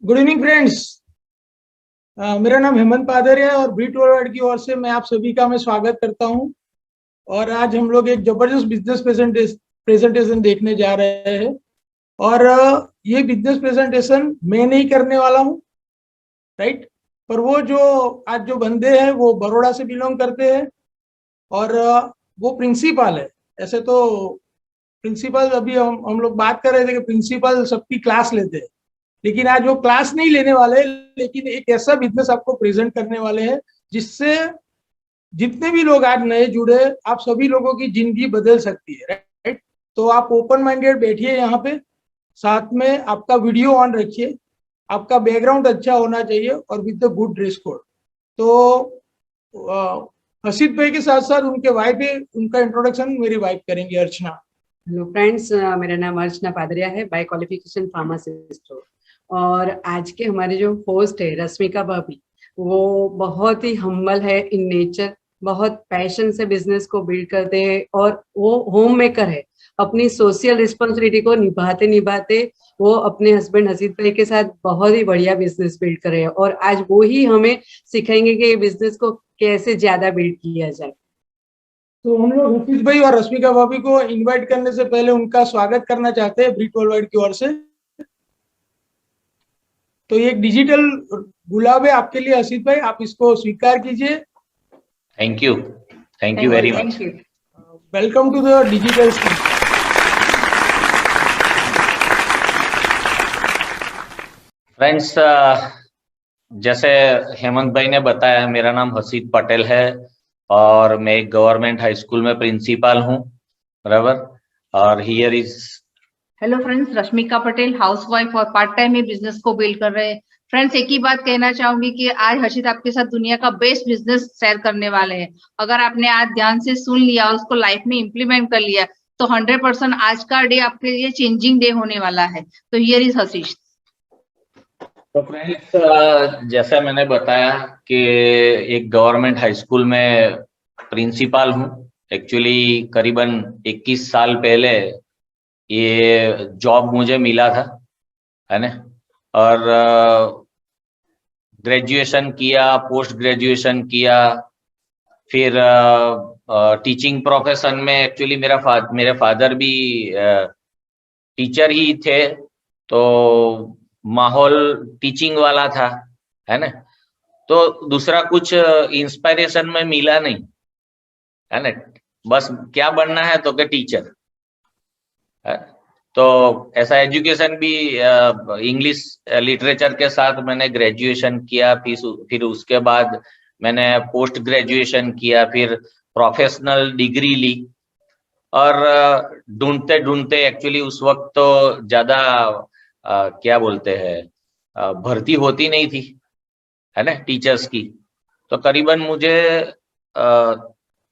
Good evening friends. मेरा नाम हेमंत पादरिया है और ब्रीट वर्ल्ड की ओर से मैं आप सभी का स्वागत करता हूं। और आज हम लोग एक जबरदस्त बिजनेस प्रेजेंटेशन देखने जा रहे हैं। और ये बिजनेस प्रेजेंटेशन मैं नहीं करने वाला हूं, राइट। पर वो जो आज जो बंदे हैं वो बड़ौदा से बिलोंग करते हैं और वो प्रिंसिपल है। ऐसे तो प्रिंसिपल अभी हम लोग बात कर रहे थे कि प्रिंसिपल सबकी क्लास लेते हैं, लेकिन आज वो क्लास नहीं लेने वाले, लेकिन एक ऐसा बिजनेस आपको प्रेजेंट करने वाले हैं जिससे जितने भी लोग आज नए जुड़े, आप सभी लोगों की जिंदगी बदल सकती है, राइट। तो आप ओपन माइंडेड बैठिए यहाँ पे, साथ में आपका वीडियो ऑन रखिए, आपका बैकग्राउंड अच्छा होना चाहिए और with the good dress code. तो हसीद भाई के साथ साथ उनके वाइफ है, उनका इंट्रोडक्शन मेरी वाइफ करेंगे, अर्चना। हेलो फ्रेंड्स, मेरा नाम अर्चना पादरिया है, बाय क्वालिफिकेशन फार्मासिस्ट। और आज के हमारे जो होस्ट है रश्मिका भाभी, वो बहुत ही हम्बल है इन नेचर, बहुत पैशन से बिजनेस को बिल्ड करते हैं और वो होम मेकर है। अपनी सोशल रिस्पॉन्सिबिलिटी को निभाते निभाते वो अपने हस्बैंड हसीद भाई के साथ बहुत ही बढ़िया बिजनेस बिल्ड कर रहे हैं और आज वो ही हमें सिखाएंगे कि बिजनेस को कैसे ज्यादा बिल्ड किया जाए। तो हम लोग हफीज भाई और रश्मिका भाभी को इनवाइट करने से पहले उनका स्वागत करना चाहते हैं ब्रीट वर्ल्ड की ओर से। तो ये एक डिजिटल गुलाब है आपके लिए हसीद भाई, आप इसको स्वीकार कीजिए। Thank you very much. Welcome to the digital screen. Friends, जैसे हेमंत भाई ने बताया, मेरा नाम हसीद पटेल है और मैं एक गवर्नमेंट हाई स्कूल में प्रिंसिपल हूँ, बराबर। और here is hello friends, Rashmika Patel, housewife और पार्ट टाइम में बिजनेस को बिल्ड कर रहे हैं। फ्रेंड्स, एक ही बात कहना चाहूंगी कि आज हर्षित आपके साथ दुनिया का बेस्ट बिजनेस शेयर करने वाले हैं। अगर आपने आज ध्यान से सुन लिया और उसको लाइफ में इम्प्लीमेंट कर लिया तो 100% आज का डे आपके लिए चेंजिंग डे होने वाला है। तो हियर इज हसीश। तो फ्रेंड्स, जैसा मैंने बताया कि एक गवर्नमेंट हाई स्कूल में प्रिंसिपल हूँ। एक्चुअली करीबन 21 साल पहले ये जॉब मुझे मिला था, है ना। और ग्रेजुएशन किया, पोस्ट ग्रेजुएशन किया, फिर टीचिंग प्रोफेशन में। एक्चुअली मेरे फादर भी टीचर ही थे, तो माहौल टीचिंग वाला था, है ना। तो दूसरा कुछ इंस्पायरेशन में मिला नहीं, है ना। बस क्या बनना है तो के टीचर है। तो ऐसा एजुकेशन भी इंग्लिश लिटरेचर के साथ मैंने ग्रेजुएशन किया, फिर उसके बाद मैंने पोस्ट ग्रेजुएशन किया, फिर प्रोफेशनल डिग्री ली। और ढूंढते ढूंढते एक्चुअली उस वक्त तो ज्यादा क्या बोलते हैं, भर्ती होती नहीं थी, है ना, टीचर्स की। तो करीबन मुझे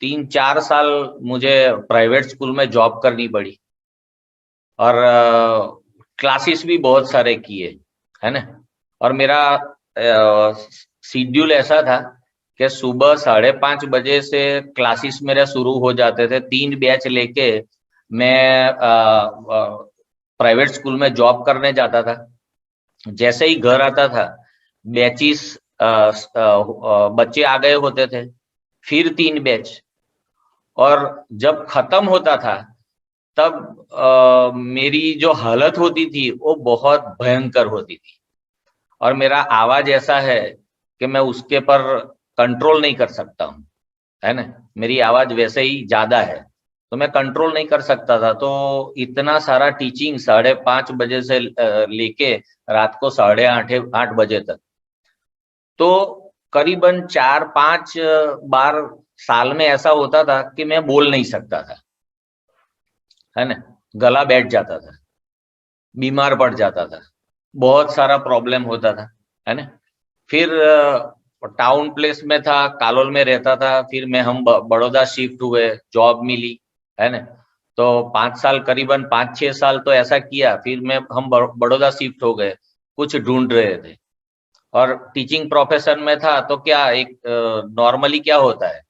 3-4 साल मुझे प्राइवेट स्कूल में जॉब करनी पड़ी और क्लासेस भी बहुत सारे किए, है ना। और मेरा शेड्यूल ऐसा था कि सुबह 5:30 बजे से क्लासेस मेरे शुरू हो जाते थे। 3 बैच लेके मैं प्राइवेट स्कूल में जॉब करने जाता था। जैसे ही घर आता था, बैचेस बच्चे आ गए होते थे, फिर 3 बैच। और जब खत्म होता था तब मेरी जो हालत होती थी वो बहुत भयंकर होती थी। और मेरा आवाज ऐसा है कि मैं उसके पर कंट्रोल नहीं कर सकता हूँ, है ना। मेरी आवाज वैसे ही ज्यादा है, तो मैं कंट्रोल नहीं कर सकता था। तो इतना सारा टीचिंग 5:30 बजे से लेके रात को 8:30 बजे तक, तो करीबन 4-5 बार साल में ऐसा होता था कि मैं बोल नहीं सकता था, है ना। गला बैठ जाता था, बीमार पड़ जाता था, बहुत सारा प्रॉब्लम होता था, है ना। फिर टाउन प्लेस में था, कालोल में रहता था। फिर हम बड़ौदा शिफ्ट हुए, जॉब मिली, है ना। तो 5 साल, करीबन 5-6 साल तो ऐसा किया। फिर हम बड़ौदा शिफ्ट हो गए, कुछ ढूंढ रहे थे। और टीचिंग प्रोफेशन में था तो क्या एक नॉर्मली क्या होता है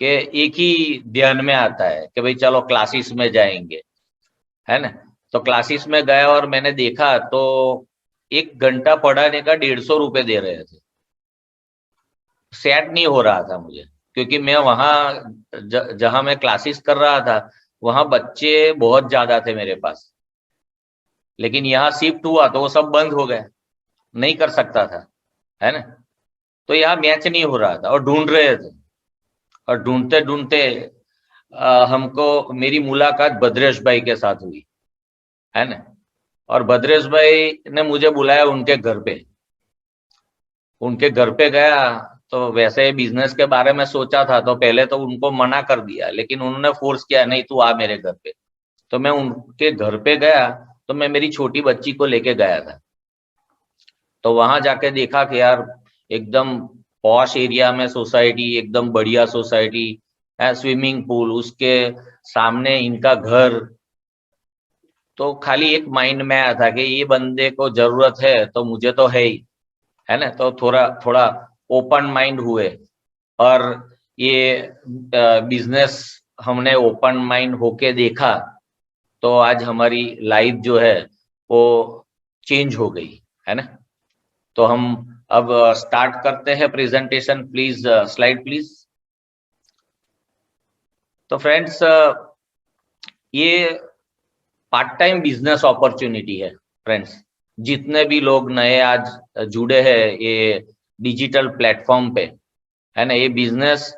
कि एक ही ध्यान में आता है कि भाई चलो क्लासेस में जाएंगे, है ना। तो क्लासेस में गया और मैंने देखा तो 1 घंटा पढ़ाने का 150 रुपए दे रहे थे। सेट नहीं हो रहा था मुझे, क्योंकि मैं वहां जहां मैं क्लासेस कर रहा था वहां बच्चे बहुत ज्यादा थे मेरे पास, लेकिन यहाँ शिफ्ट हुआ तो वो सब बंद हो गए, नहीं कर सकता था, है ना। तो यहाँ मैच नहीं हो रहा था और ढूंढ रहे थे, और ढूंढते ढूंढते हमको मेरी मुलाकात भद्रेश भाई के साथ हुई, है ना। और भद्रेश भाई ने मुझे बुलाया उनके घर पे। उनके घर पे गया तो वैसे बिजनेस के बारे में सोचा था, तो पहले तो उनको मना कर दिया, लेकिन उन्होंने फोर्स किया, नहीं तू आ मेरे घर पे। तो मैं उनके घर पे गया, तो मैं मेरी छोटी बच्ची को लेके गया था। तो वहां जाके देखा कि यार एकदम पॉश एरिया में सोसाइटी, एकदम बढ़िया सोसाइटी है, स्विमिंग पूल, उसके सामने इनका घर। तो खाली एक माइंड में आया था कि ये बंदे को जरूरत है तो मुझे तो है ही, है ना। तो थोड़ा थोड़ा ओपन माइंड हुए, और ये बिजनेस हमने ओपन माइंड होके देखा, तो आज हमारी लाइफ जो है वो चेंज हो गई, है ना। तो हम अब स्टार्ट करते हैं प्रेजेंटेशन। Please slide please. तो फ्रेंड्स, ये पार्ट टाइम बिजनेस अपॉर्चुनिटी है फ्रेंड्स। जितने भी लोग नए आज जुड़े हैं ये डिजिटल प्लेटफॉर्म पे, है ना, ये बिजनेस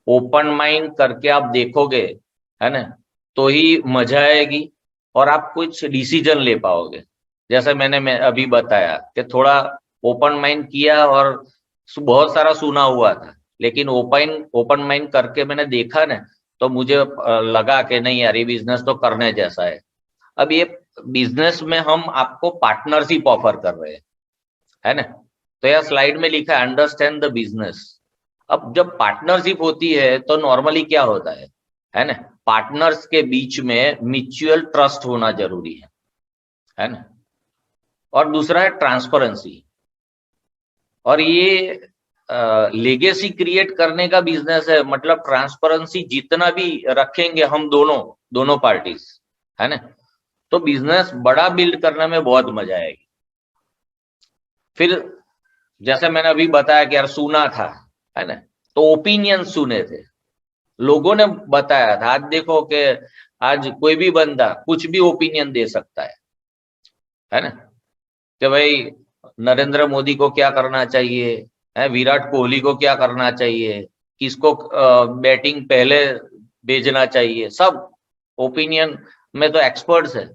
ओपन माइंड करके आप देखोगे, है ना, तो ही मजा आएगी और आप कुछ डिसीजन ले पाओगे। जैसे मैं अभी बताया कि थोड़ा ओपन माइंड किया और बहुत सारा सुना हुआ था, लेकिन ओपन माइंड करके मैंने देखा ना, तो मुझे लगा कि नहीं यार, ये बिजनेस तो करने जैसा है। अब ये बिजनेस में हम आपको पार्टनरशिप ऑफर कर रहे हैं, है ना। तो यह स्लाइड में लिखा है अंडरस्टैंड द बिजनेस। अब जब पार्टनरशिप होती है तो नॉर्मली क्या होता है ना, पार्टनर्स के बीच में म्यूचुअल ट्रस्ट होना जरूरी है ना। और दूसरा है ट्रांसपेरेंसी। और ये लेगेसी क्रिएट करने का बिजनेस है, मतलब ट्रांसपेरेंसी जितना भी रखेंगे हम दोनों पार्टीज, है ना, तो बिजनेस बड़ा बिल्ड करने में बहुत मजा आएगी। फिर जैसे मैंने अभी बताया कि यार सुना था, है ना, तो ओपिनियन सुने थे, लोगों ने बताया था। आज देखो कि आज कोई भी बंदा कुछ भी ओपिनियन दे सकता है ना, कि भाई नरेंद्र मोदी को क्या करना चाहिए, है विराट कोहली को क्या करना चाहिए, किसको बैटिंग पहले भेजना चाहिए, सब ओपिनियन में तो एक्सपर्ट्स है।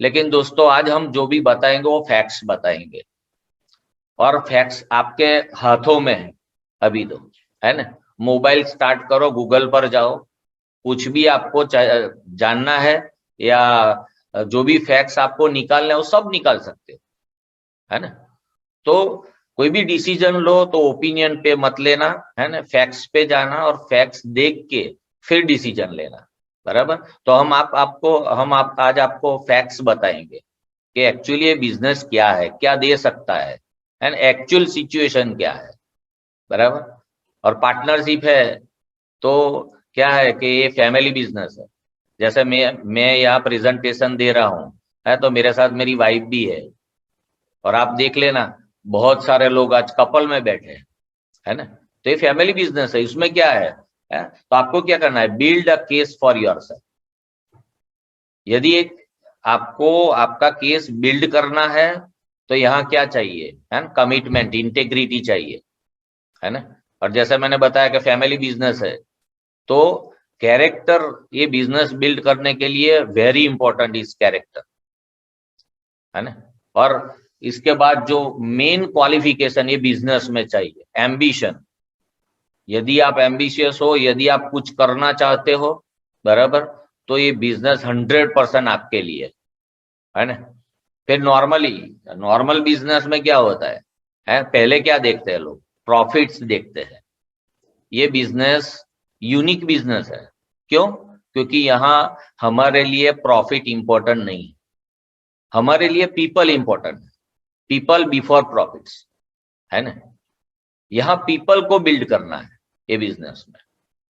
लेकिन दोस्तों आज हम जो भी बताएंगे वो फैक्ट्स बताएंगे, और फैक्ट्स आपके हाथों में है अभी तो, है ना। मोबाइल स्टार्ट करो, गूगल पर जाओ, कुछ भी आपको जानना है या जो भी फैक्ट्स आपको निकालना है वो सब निकाल सकते हो, है ना। तो कोई भी डिसीजन लो तो ओपिनियन पे मत लेना, है ना, फैक्ट्स पे जाना और फैक्ट्स देख के फिर डिसीजन लेना, बराबर। तो हम आज आपको फैक्ट्स बताएंगे कि एक्चुअली ये बिजनेस क्या है, क्या दे सकता है एंड एक्चुअल सिचुएशन क्या है, बराबर। और पार्टनरशिप है तो क्या है कि ये फैमिली बिजनेस है। जैसे मैं यहाँ प्रेजेंटेशन दे रहा हूँ, है, तो मेरे साथ मेरी वाइफ भी है, और आप देख लेना बहुत सारे लोग आज कपल में बैठे हैं, है ना। तो ये फैमिली बिजनेस है, इसमें क्या है? तो आपको क्या करना है, build a case for yourself. यदि आपको आपका केस बिल्ड करना है तो यहाँ क्या चाहिए, है ना, कमिटमेंट, इंटेग्रिटी चाहिए, है ना। और जैसे मैंने बताया कि फैमिली बिजनेस है तो कैरेक्टर, ये बिजनेस बिल्ड करने के लिए वेरी इंपॉर्टेंट इज कैरेक्टर, है ना। और इसके बाद जो मेन क्वालिफिकेशन ये बिजनेस में चाहिए, एम्बिशन। यदि आप एम्बिशियस हो, यदि आप कुछ करना चाहते हो, बराबर, तो ये बिजनेस 100% आपके लिए, है ना। फिर नॉर्मल बिजनेस में क्या होता है, पहले क्या देखते हैं लोग, प्रॉफिट्स देखते हैं। ये बिजनेस यूनिक बिजनेस है, क्यों? क्योंकि यहाँ हमारे लिए प्रॉफिट इंपॉर्टेंट नहीं, हमारे लिए पीपल इंपॉर्टेंट है, पीपल बिफोर प्रॉफिट्स, है ना। यहाँ पीपल को बिल्ड करना है ये बिजनेस में,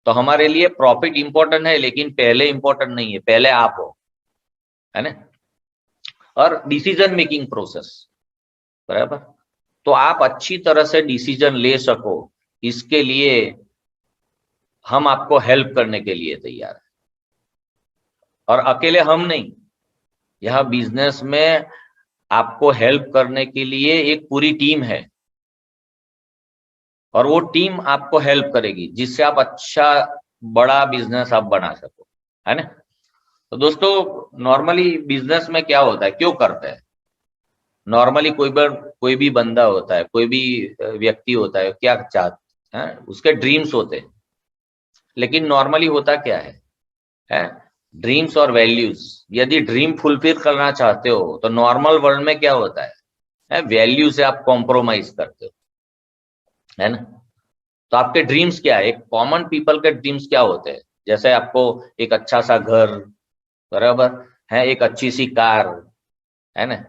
तो हमारे लिए प्रॉफिट इंपॉर्टेंट है, लेकिन पहले इंपॉर्टेंट नहीं है, पहले आप हो, है ना। और डिसीजन मेकिंग प्रोसेस, बराबर। तो आप अच्छी तरह से डिसीजन ले सको, इसके लिए हम आपको हेल्प करने के लिए तैयार हैं। और अकेले हम नहीं, यहाँ बिजनेस में आपको हेल्प करने के लिए एक पूरी टीम है, और वो टीम आपको हेल्प करेगी जिससे आप अच्छा बड़ा बिजनेस आप बना सको, है ना। तो दोस्तों, नॉर्मली बिजनेस में क्या होता है, क्यों करते हैं? नॉर्मली कोई भी बंदा होता है, कोई भी व्यक्ति होता है, क्या चाहता है, उसके ड्रीम्स होते हैं। लेकिन नॉर्मली होता क्या है ड्रीम्स और वैल्यूज। यदि ड्रीम फुलफिल करना चाहते हो तो नॉर्मल वर्ल्ड में क्या होता है वैल्यू से आप कॉम्प्रोमाइज करते हो, है ना। तो आपके ड्रीम्स क्या है, एक कॉमन पीपल के ड्रीम्स क्या होते हैं? जैसे आपको एक अच्छा सा घर, बराबर है, एक अच्छी सी कार, है ना।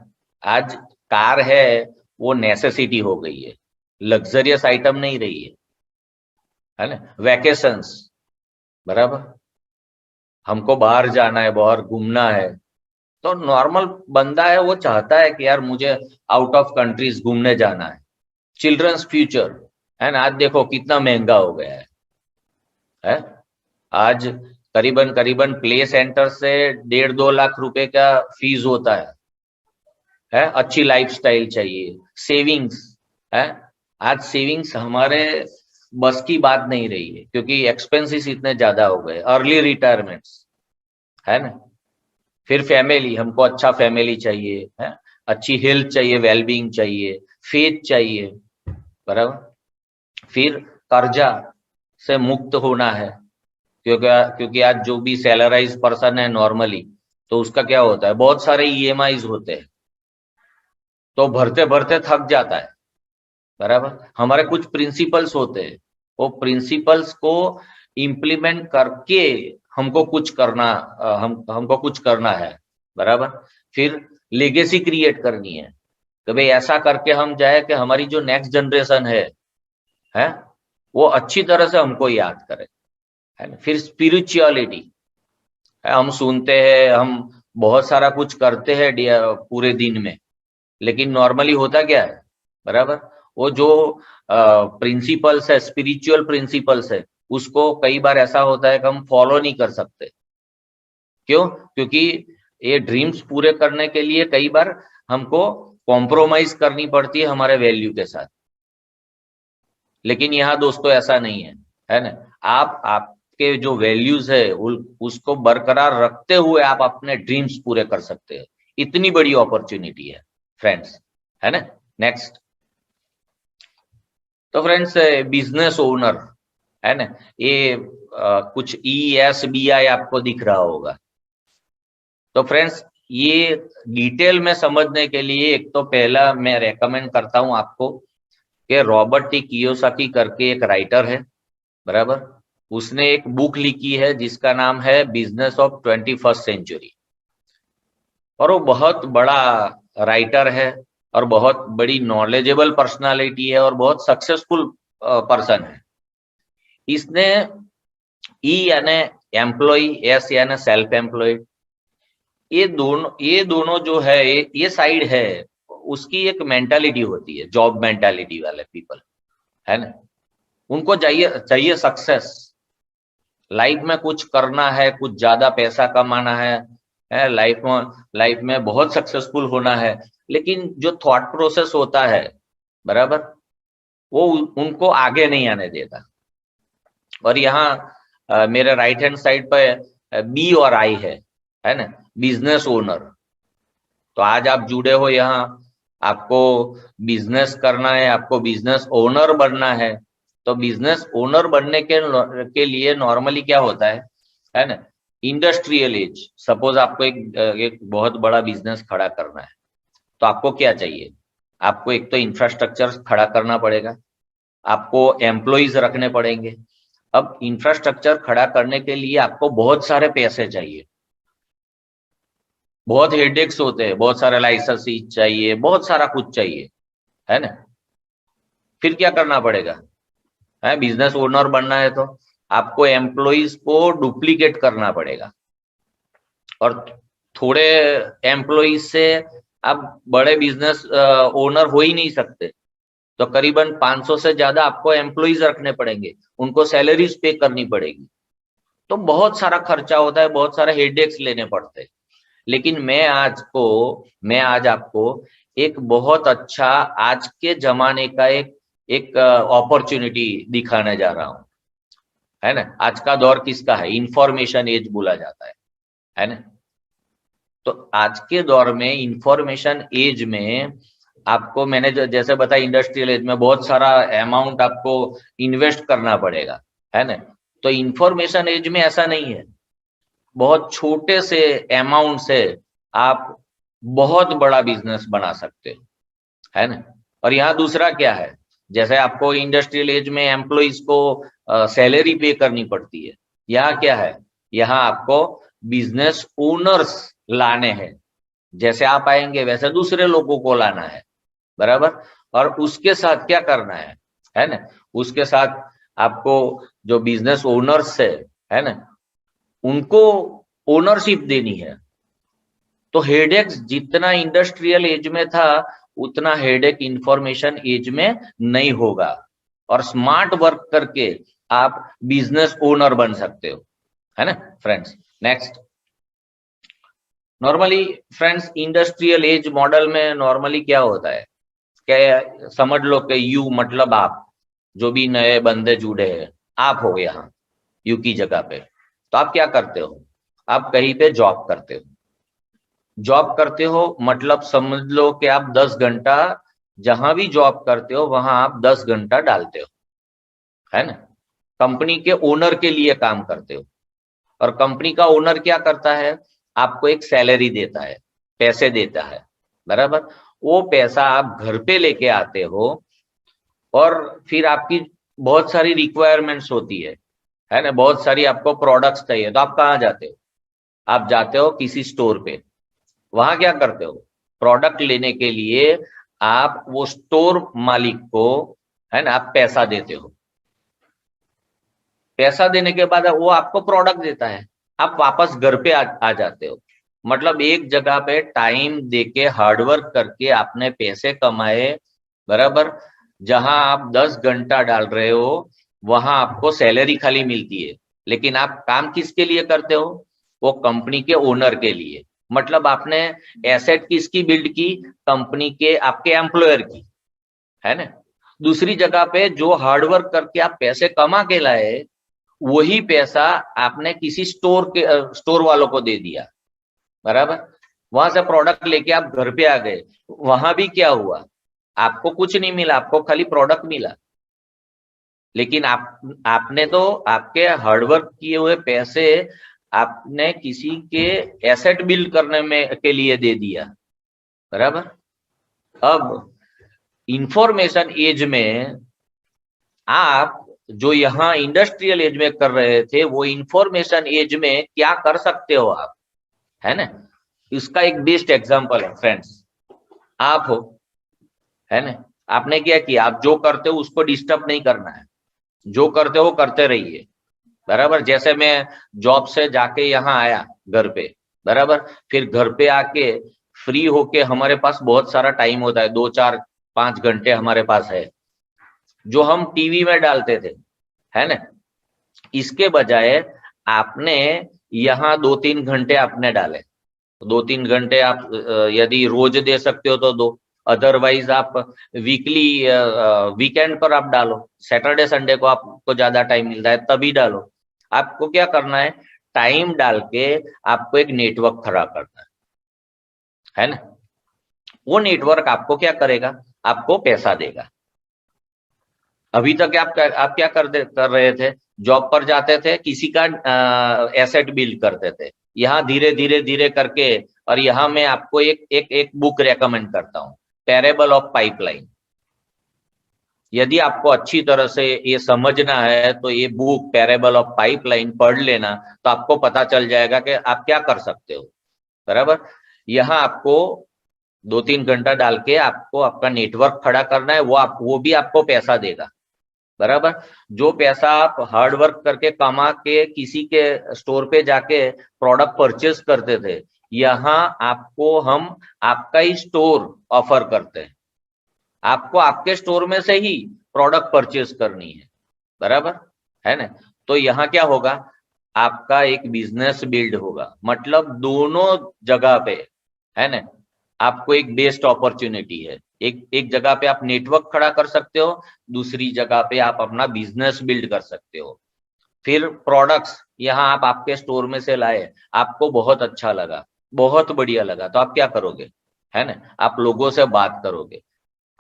आज कार है वो नेसेसिटी हो गई है, लग्जरियस आइटम नहीं रही है ना। वैकेशंस, बराबर, हमको बाहर जाना है, बाहर घूमना है, तो नॉर्मल बंदा है वो चाहता है कि यार मुझे आउट ऑफ कंट्रीज घूमने जाना है। चिल्ड्रंस फ्यूचर, है ना। आज देखो कितना महंगा हो गया है? आज करीबन करीबन प्ले सेंटर से 1.5-2 लाख रुपए का फीस होता है। अच्छी लाइफस्टाइल चाहिए, सेविंग्स है। आज सेविंग्स हमारे बस की बात नहीं रही है, क्योंकि एक्सपेंसेस इतने ज्यादा हो गए। अर्ली रिटायरमेंट्स, है ना। फिर फैमिली, हमको अच्छा फैमिली चाहिए, है, अच्छी हेल्थ चाहिए, वेलबींग चाहिए, फेथ चाहिए, बराबर। फिर कर्जा से मुक्त होना है, क्योंकि आज जो भी सैलराइज पर्सन है नॉर्मली, तो उसका क्या होता है, बहुत सारे ईएमआईज होते हैं, तो भरते भरते थक जाता है, बराबर। हमारे कुछ प्रिंसिपल्स होते हैं, वो प्रिंसिपल्स को इम्प्लीमेंट करके हमको कुछ करना हमको कुछ करना है, बराबर। फिर लेगेसी क्रिएट करनी है, तो भाई ऐसा करके हम जाए कि हमारी जो नेक्स्ट जनरेशन है वो अच्छी तरह से हमको याद करे, है ना। फिर स्पिरिचुअलिटी, हम सुनते हैं, हम बहुत सारा कुछ करते हैं पूरे दिन में, लेकिन नॉर्मली होता क्या है, बराबर, वो जो प्रिंसिपल्स है, स्पिरिचुअल प्रिंसिपल्स है, उसको कई बार ऐसा होता है कि हम फॉलो नहीं कर सकते। क्यों? क्योंकि ये ड्रीम्स पूरे करने के लिए कई बार हमको कॉम्प्रोमाइज करनी पड़ती है हमारे वैल्यू के साथ। लेकिन यहाँ दोस्तों ऐसा नहीं है ना। आपके जो वैल्यूज है उसको बरकरार रखते हुए आप अपने ड्रीम्स पूरे कर सकते हैं। इतनी बड़ी अपॉर्चुनिटी है फ्रेंड्स, है ना। नेक्स्ट, तो फ्रेंड्स, बिजनेस ओनर, है ना, ये कुछ ESBI आपको दिख रहा होगा। तो फ्रेंड्स, ये डिटेल में समझने के लिए एक तो पहला मैं रेकमेंड करता हूं आपको कि रॉबर्ट टी कियोसाकी करके एक राइटर है, बराबर। उसने एक बुक लिखी है जिसका नाम है बिजनेस ऑफ 21st सेंचुरी, और वो बहुत बड़ा राइटर है और बहुत बड़ी नॉलेजेबल पर्सनालिटी है और बहुत सक्सेसफुल पर्सन है। इसने E यानी एम्प्लॉय, S यानी सेल्फ एम्प्लॉयड, ये दोनों जो है, ये साइड है, उसकी एक मेंटालिटी होती है, जॉब मेंटालिटी वाले पीपल, है ना। उनको चाहिए सक्सेस, लाइफ में कुछ करना है, कुछ ज्यादा पैसा कमाना है लाइफ में बहुत सक्सेसफुल होना है। लेकिन जो थॉट प्रोसेस होता है, बराबर, वो उनको आगे नहीं आने देता। और यहाँ मेरे राइट हैंड साइड पे B और I है ना, बिजनेस ओनर। तो आज आप जुड़े हो यहाँ, आपको बिजनेस करना है, आपको बिजनेस ओनर बनना है। तो बिजनेस ओनर बनने के लिए नॉर्मली क्या होता है ना, इंडस्ट्रियल एज। सपोज आपको एक बहुत बड़ा बिजनेस खड़ा करना है, तो आपको क्या चाहिए, आपको एक तो इंफ्रास्ट्रक्चर खड़ा करना पड़ेगा, आपको एम्प्लॉइज रखने पड़ेंगे। अब इंफ्रास्ट्रक्चर खड़ा करने के लिए आपको बहुत सारे पैसे चाहिए, बहुत हेडेक्स होते हैं, बहुत सारे लाइसेंस चाहिए, बहुत सारा कुछ चाहिए, है ना। फिर क्या करना पड़ेगा, है बिजनेस ओनर बनना है तो आपको एम्प्लॉइज को डुप्लीकेट करना पड़ेगा, और थोड़े एम्प्लॉइज से आप बड़े बिजनेस ओनर हो ही नहीं सकते, तो करीबन 500 से ज्यादा आपको एम्प्लॉइज रखने पड़ेंगे, उनको सैलरीज पे करनी पड़ेगी, तो बहुत सारा खर्चा होता है, बहुत सारे हेडेक्स लेने पड़ते हैं। लेकिन मैं आज आपको एक बहुत अच्छा आज के जमाने का एक अपॉर्चुनिटी दिखाने जा रहा हूं, है ना। आज का दौर किसका है? इंफॉर्मेशन एज बोला जाता है ना। तो आज के दौर में इंफॉर्मेशन एज में आपको, मैंने जैसे बताया, इंडस्ट्रियल एज में बहुत सारा अमाउंट आपको इन्वेस्ट करना पड़ेगा, है ना। तो इंफॉर्मेशन एज में ऐसा नहीं है, बहुत छोटे से अमाउंट से आप बहुत बड़ा बिजनेस बना सकते हो, है ना। और यहाँ दूसरा क्या है, जैसे आपको इंडस्ट्रियल एज में एम्प्लॉइज को सैलरी पे करनी पड़ती है, यहाँ क्या है, यहाँ आपको बिजनेस ओनर्स लाने हैं। जैसे आप आएंगे वैसे दूसरे लोगों को लाना है, बराबर। और उसके साथ क्या करना है ना, उसके साथ आपको जो बिजनेस ओनर्स है ना, उनको ओनरशिप देनी है। तो हेडेक्स जितना इंडस्ट्रियल एज में था उतना हेडेक इंफॉर्मेशन एज में नहीं होगा, और स्मार्ट वर्क करके आप बिजनेस ओनर बन सकते हो, है ना friends. Next, normally friends industrial as model में नॉर्मली क्या होता है, क्या समझ लो कि यू मतलब आप, जो भी नए बंदे जुड़े हैं, आप हो यहाँ यू की जगह पे, तो आप क्या करते हो, आप कहीं पे जॉब करते हो। जॉब करते हो मतलब समझ लो कि आप 10 घंटा जहां भी जॉब करते हो वहां आप 10 घंटा डालते हो, है ना। कंपनी के ओनर के लिए काम करते हो, और कंपनी का ओनर क्या करता है, आपको एक सैलरी देता है, पैसे देता है, बराबर। वो पैसा आप घर पे लेके आते हो, और फिर आपकी बहुत सारी रिक्वायरमेंट्स होती है ना, बहुत सारी आपको प्रोडक्ट्स चाहिए, तो आप कहाँ जाते हो, आप जाते हो किसी स्टोर पे। वहां क्या करते हो, प्रोडक्ट लेने के लिए आप वो स्टोर मालिक को, है ना, आप पैसा देते हो। पैसा देने के बाद वो आपको प्रोडक्ट देता है, आप वापस घर पे आ जाते हो। मतलब एक जगह पे टाइम देके हार्डवर्क करके आपने पैसे कमाए, बराबर। जहां आप 10 घंटा डाल रहे हो वहां आपको सैलरी खाली मिलती है, लेकिन आप काम किसके लिए करते हो, वो कंपनी के ओनर के लिए। मतलब आपने एसेट किसकी बिल्ड की, कंपनी के, आपके एम्प्लॉयर की, है ना। दूसरी जगह पे जो हार्डवर्क करके आप पैसे कमा के लाए, वही पैसा आपने किसी स्टोर वालों को दे दिया, बराबर। वहां से प्रोडक्ट लेके आप घर पे आ गए, वहां भी क्या हुआ, आपको कुछ नहीं मिला, आपको खाली प्रोडक्ट मिला। लेकिन आपने तो आपके हार्डवर्क किए हुए पैसे आपने किसी के एसेट बिल्ड करने में के लिए दे दिया, बराबर। अब इंफॉर्मेशन एज में आप जो यहाँ इंडस्ट्रियल एज में कर रहे थे, वो इंफॉर्मेशन एज में क्या कर सकते हो आप, है ना। इसका एक बेस्ट एग्जांपल है फ्रेंड्स, आप हो, है ना। आपने क्या किया, आप जो करते हो उसको डिस्टर्ब नहीं करना है, जो करते हो करते रहिए, बराबर। जैसे मैं जॉब से जाके यहाँ आया घर पे, बराबर, फिर घर पे आके फ्री होके, हमारे पास बहुत सारा टाइम होता है, 2-4-5 घंटे हमारे पास है, जो हम टीवी में डालते थे, है ना। इसके बजाय आपने यहाँ 2-3 घंटे आपने डाले, 2-3 घंटे आप यदि रोज दे सकते हो तो दो, अदरवाइज आप वीकली वीकेंड पर आप डालो, सैटरडे संडे को आपको ज्यादा टाइम मिलता है तभी डालो। आपको क्या करना है, टाइम डाल के आपको एक नेटवर्क खड़ा करना है ना। वो नेटवर्क आपको क्या करेगा, आपको पैसा देगा। अभी तक आप क्या कर रहे थे, जॉब पर जाते थे, किसी का एसेट बिल्ड करते थे। यहाँ धीरे धीरे धीरे करके, और यहाँ मैं आपको एक बुक रेकमेंड करता हूँ, पैरेबल ऑफ पाइपलाइन। यदि आपको अच्छी तरह से ये समझना है तो ये बुक पैरेबल ऑफ पाइपलाइन पढ़ लेना, तो आपको पता चल जाएगा कि आप क्या कर सकते हो, बराबर। यहाँ आपको 2-3 घंटा डाल के आपको आपका नेटवर्क खड़ा करना है, वो भी आपको पैसा देगा, बराबर। जो पैसा आप हार्ड वर्क करके कमा के किसी के स्टोर पे जाके प्रोडक्ट परचेज करते थे, यहाँ आपको हम आपका ही स्टोर ऑफर करते हैं, आपको आपके स्टोर में से ही प्रोडक्ट परचेज करनी है, बराबर है ना। तो यहाँ क्या होगा, आपका एक बिजनेस बिल्ड होगा, मतलब दोनों जगह पे है ना आपको एक बेस्ट अपॉर्चुनिटी है। एक जगह पे आप नेटवर्क खड़ा कर सकते हो, दूसरी जगह पे आप अपना बिजनेस बिल्ड कर सकते हो। फिर प्रोडक्ट्स यहाँ आप आपके स्टोर में से लाए, आपको बहुत अच्छा लगा, बहुत बढ़िया लगा, तो आप क्या करोगे, है ना, आप लोगों से बात करोगे।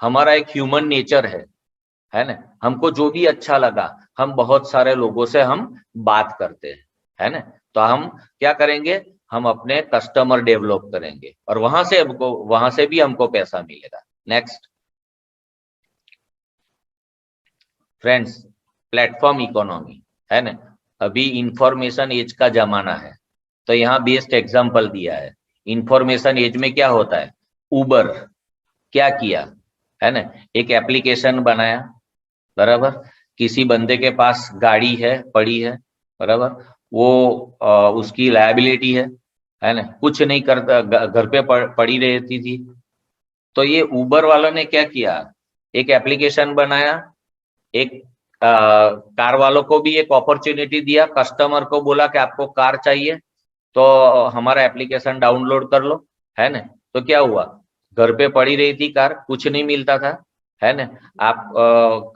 हमारा एक ह्यूमन नेचर है ना, हमको जो भी अच्छा लगा हम बहुत सारे लोगों से हम बात करते हैं, है ना। तो हम क्या करेंगे, हम अपने कस्टमर डेवलप करेंगे और वहां से भी हमको पैसा मिलेगा। नेक्स्ट फ्रेंड्स, प्लेटफॉर्म इकोनॉमी है ना, अभी इंफॉर्मेशन एज का जमाना है, तो यहाँ बेस्ट एग्जांपल दिया है। इंफॉर्मेशन एज में क्या होता है, उबर क्या किया है ना, एक एप्लीकेशन बनाया, बराबर, किसी बंदे के पास गाड़ी है पड़ी है, बराबर, वो उसकी लायबिलिटी है ना, कुछ नहीं करता, घर पे पड़ी रहती थी। तो ये उबर वालों ने क्या किया, एक एप्लीकेशन बनाया, एक कार वालों को भी एक अपॉर्चुनिटी दिया, कस्टमर को बोला कि आपको कार चाहिए तो हमारा एप्लीकेशन डाउनलोड कर लो, है ना। तो क्या हुआ, घर पे पड़ी रही थी कार, कुछ नहीं मिलता था, है ना, आप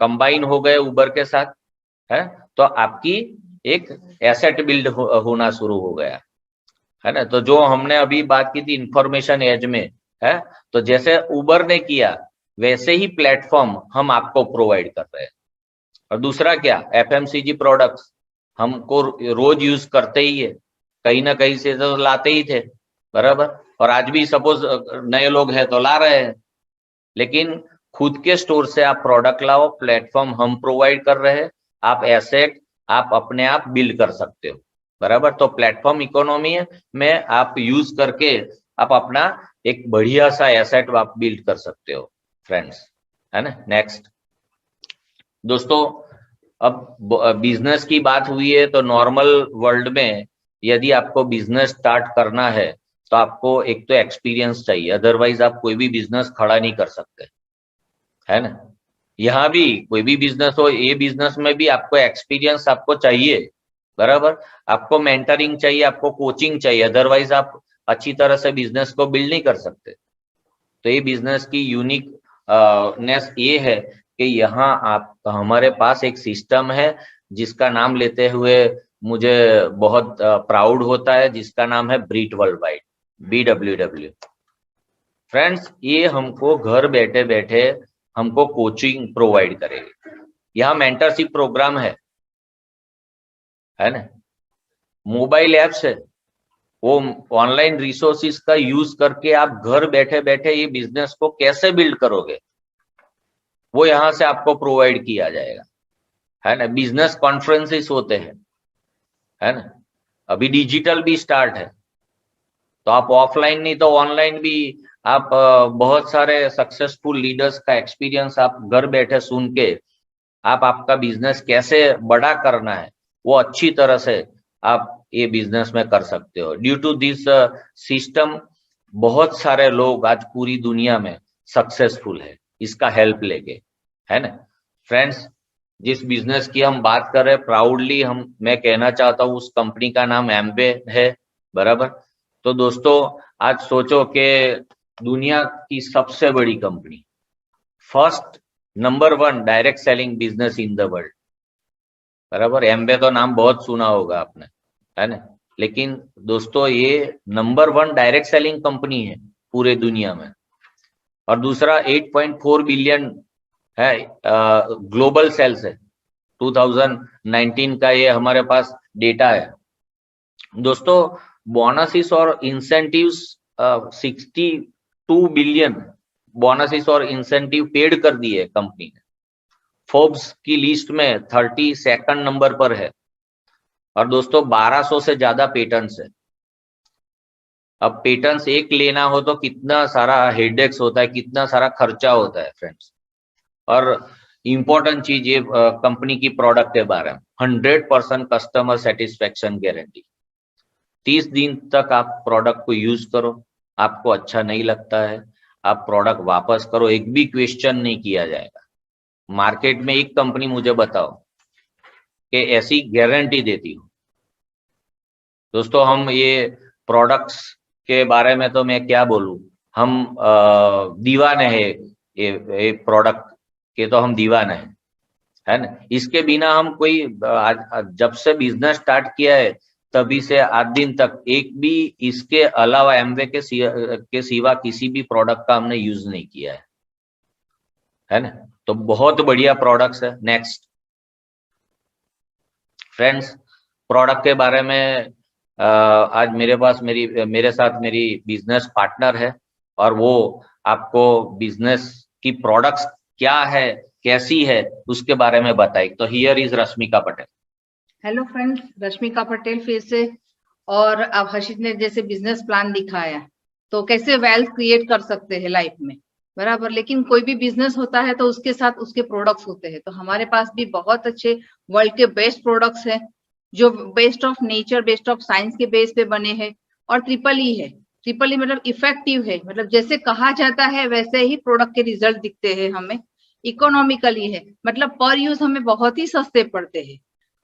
कंबाइन हो गए उबर के साथ, है, तो आपकी एक एसेट बिल्ड होना शुरू हो गया, है ना। तो जो हमने अभी बात की थी इंफॉर्मेशन एज में, है, तो जैसे उबर ने किया वैसे ही प्लेटफॉर्म हम आपको प्रोवाइड कर रहे हैं। और दूसरा क्या, एफएमसीजी प्रोडक्ट्स हमको रोज यूज करते ही है, कहीं ना कहीं से तो लाते ही थे, बराबर, और आज भी सपोज नए लोग हैं तो ला रहे हैं, लेकिन खुद के स्टोर से आप प्रोडक्ट लाओ, प्लेटफॉर्म हम प्रोवाइड कर रहे हैं, आप एसेट आप अपने आप बिल्ड कर सकते हो, बराबर। तो प्लेटफॉर्म इकोनॉमी में आप यूज करके आप अपना एक बढ़िया सा एसेट आप बिल्ड कर सकते हो फ्रेंड्स, है ना। नेक्स्ट दोस्तों, अब बिजनेस की बात हुई है तो नॉर्मल वर्ल्ड में यदि आपको बिजनेस स्टार्ट करना है तो आपको एक तो एक्सपीरियंस चाहिए, अदरवाइज आप कोई भी बिजनेस खड़ा नहीं कर सकते, है ना। यहाँ भी कोई भी बिजनेस हो, ये बिजनेस में भी आपको एक्सपीरियंस आपको चाहिए, बराबर, आपको मेंटरिंग चाहिए, आपको कोचिंग चाहिए, अदरवाइज आप अच्छी तरह से बिजनेस को बिल्ड नहीं कर सकते। तो ये बिजनेस की यूनिक नेस ये है कि यहाँ आप हमारे पास एक सिस्टम है जिसका नाम लेते हुए मुझे बहुत प्राउड होता है, जिसका नाम है Breach world wide, BWW। Friends, ये हमको घर बैठे बैठे हमको कोचिंग प्रोवाइड करेगी, यहाँ मेंटरशिप प्रोग्राम है ना, मोबाइल ऐप्स है, वो ऑनलाइन रिसोर्सेज का यूज करके आप घर बैठे बैठे ये बिजनेस को कैसे बिल्ड करोगे वो यहाँ से आपको प्रोवाइड किया जाएगा, है ना। बिजनेस कॉन्फ्रेंसेस होते हैं, है ना, अभी डिजिटल भी स्टार्ट है, तो आप ऑफलाइन नहीं तो ऑनलाइन भी आप बहुत सारे सक्सेसफुल लीडर्स का एक्सपीरियंस आप घर बैठे सुन के आप आपका बिजनेस कैसे बड़ा करना है वो अच्छी तरह से आप ये बिजनेस में कर सकते हो। ड्यू टू दिस सिस्टम बहुत सारे लोग आज पूरी दुनिया में सक्सेसफुल है इसका हेल्प लेके, है ना। फ्रेंड्स, जिस बिजनेस की हम बात कर रहे हैं प्राउडली मैं कहना चाहता हूँ उस कंपनी का नाम एम्बे है, बराबर। तो दोस्तों, आज सोचो कि दुनिया की सबसे बड़ी company, first number 1 direct selling business in the world, बराबर, एम्बे तो नाम बहुत सुना होगा आपने, है ना, लेकिन दोस्तों ये नंबर 1 डायरेक्ट सेलिंग कंपनी है पूरे दुनिया में। और दूसरा 8.4 बिलियन है ग्लोबल सेल्स है, 2019 का ये हमारे पास डेटा है। दोस्तों, बोनसिस और इंसेंटिव्स 62 बिलियन बोनसिस और इंसेंटिव पेड कर दिए कंपनी ने, फोर्ब्स की लिस्ट में 32nd नंबर पर है। और दोस्तों 1200 से ज्यादा पेटेंट्स है। अब पेटेंट्स एक लेना हो तो कितना सारा हेडेक्स होता है, कितना सारा खर्चा होता है फ्रेंड्स। और इंपॉर्टेंट चीज ये कंपनी की प्रोडक्ट के बारे में 100% कस्टमर सेटिस्फेक्शन गारंटी। 30 दिन तक आप प्रोडक्ट को यूज करो, आपको अच्छा नहीं लगता है आप प्रोडक्ट वापस करो, एक भी क्वेश्चन नहीं किया जाएगा। मार्केट में एक कंपनी मुझे बताओ कि ऐसी गारंटी देती हो। दोस्तों हम ये प्रोडक्ट्स के बारे में तो मैं क्या बोलूं, हम दीवाने हैं, ये प्रोडक्ट के तो हम दीवाने हैं, है ना। इसके बिना हम कोई जब से बिजनेस स्टार्ट किया है तभी से आज दिन तक एक भी इसके अलावा एमवे के सिवा किसी भी प्रोडक्ट का हमने यूज नहीं किया है ना। तो बहुत बढ़िया प्रोडक्ट्स है। नेक्स्ट फ्रेंड्स, प्रोडक्ट के बारे में आज मेरे साथ मेरी बिजनेस पार्टनर है और वो आपको बिजनेस की प्रोडक्ट्स क्या है कैसी है उसके बारे में बताएगी। तो here is Rashmika Patel. Hello friends, Rashmika Patel फिर से। और अब हर्षित ने जैसे बिजनेस प्लान दिखाया तो कैसे वेल्थ क्रिएट कर सकते हैं लाइफ में, बराबर। लेकिन कोई भी बिजनेस होता है तो उसके साथ उसके प्रोडक्ट्स होते हैं। तो हमारे पास भी बहुत अच्छे वर्ल्ड के बेस्ट प्रोडक्ट्स हैं जो best of nature, best of science के बेस पे बने हैं। और ट्रिपल ई है। ट्रिपल ई मतलब इफेक्टिव है, मतलब जैसे कहा जाता है वैसे ही प्रोडक्ट के रिजल्ट दिखते हैं हमें। इकोनॉमिकली है, मतलब पर यूज हमें बहुत ही सस्ते पड़ते हैं।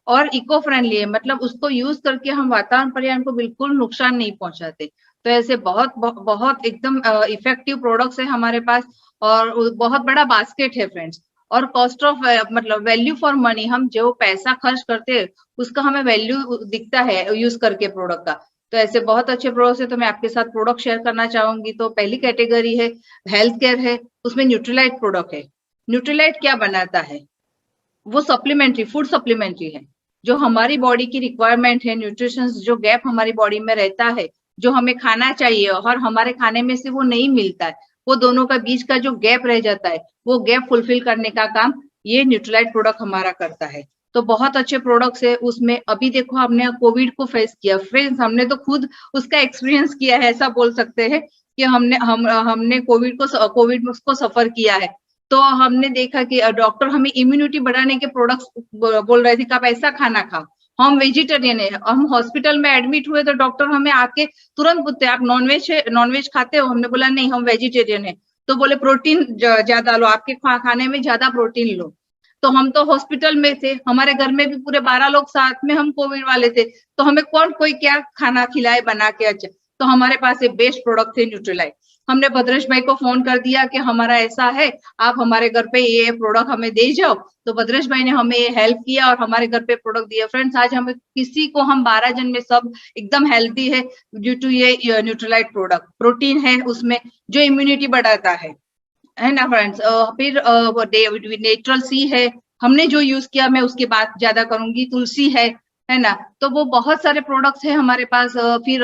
और इको फ्रेंडली है, मतलब उसको यूज करके हम वातावरण पर्यावरण को बिल्कुल नुकसान नहीं पहुंचाते। तो ऐसे बहुत बहुत एकदम इफेक्टिव प्रोडक्ट्स है हमारे पास। और बहुत बड़ा बास्केट है फ्रेंड्स। और कॉस्ट ऑफ मतलब वैल्यू फॉर मनी, हम जो पैसा खर्च करते हैं उसका हमें वैल्यू दिखता है यूज करके प्रोडक्ट का। तो ऐसे बहुत अच्छे प्रोडक्ट्स है। तो मैं आपके साथ प्रोडक्ट शेयर करना चाहूंगी। तो पहली कैटेगरी है हेल्थ केयर है, उसमें न्यूट्रीलाइट प्रोडक्ट है। न्यूट्रीलाइट क्या बनाता है, वो सप्लीमेंट्री फूड सप्लीमेंट्री है जो हमारी बॉडी की रिक्वायरमेंट है। न्यूट्रिशन जो गैप हमारी बॉडी में रहता है, जो हमें खाना चाहिए और हमारे खाने में से वो नहीं मिलता है, वो दोनों का बीच का जो गैप रह जाता है वो गैप फुलफिल करने का काम ये न्यूट्रीलाइट प्रोडक्ट हमारा करता है। तो बहुत अच्छे प्रोडक्ट्स है उसमें। अभी देखो हमने कोविड को फेस किया फ्रेंड्स, हमने तो खुद उसका एक्सपीरियंस किया है, ऐसा बोल सकते हैं कि हमने कोविड को सफर किया है। तो हमने देखा कि डॉक्टर हमें इम्यूनिटी बढ़ाने के प्रोडक्ट्स बोल रहे थे कि आप ऐसा खाना खाओ। हम वेजिटेरियन है, हम हॉस्पिटल में एडमिट हुए तो डॉक्टर हमें आके तुरंत पूछते आप नॉनवेज खाते हो? हमने बोला नहीं, हम वेजिटेरियन है। तो बोले प्रोटीन ज्यादा लो, आपके खाने में ज्यादा प्रोटीन लो। तो हम तो हॉस्पिटल में थे, हमारे घर में भी पूरे 12 लोग साथ में हम कोविड वाले थे। तो हमें कोई क्या खाना खिलाए बना के। अच्छा, तो हमारे पास एक बेस्ट प्रोडक्ट थे न्यूट्रीलाइट। हमने भद्रेश भाई को फोन कर दिया कि हमारा ऐसा है, आप हमारे घर पे ये प्रोडक्ट हमें दे जाओ। तो भद्रेश भाई ने हमें ये हेल्प किया और हमारे घर पे प्रोडक्ट दिया। फ्रेंड्स, आज हमें हम 12 जन में सब एकदम हेल्थी है ड्यू टू ये न्यूट्रीलाइट प्रोडक्ट। प्रोटीन है उसमें जो इम्यूनिटी बढ़ाता है ना फ्रेंड्स। फिर नेचुरल सी है, हमने जो यूज किया मैं उसकी बात ज्यादा करूंगी। तुलसी है ना। तो वो बहुत सारे प्रोडक्ट्स है हमारे पास। फिर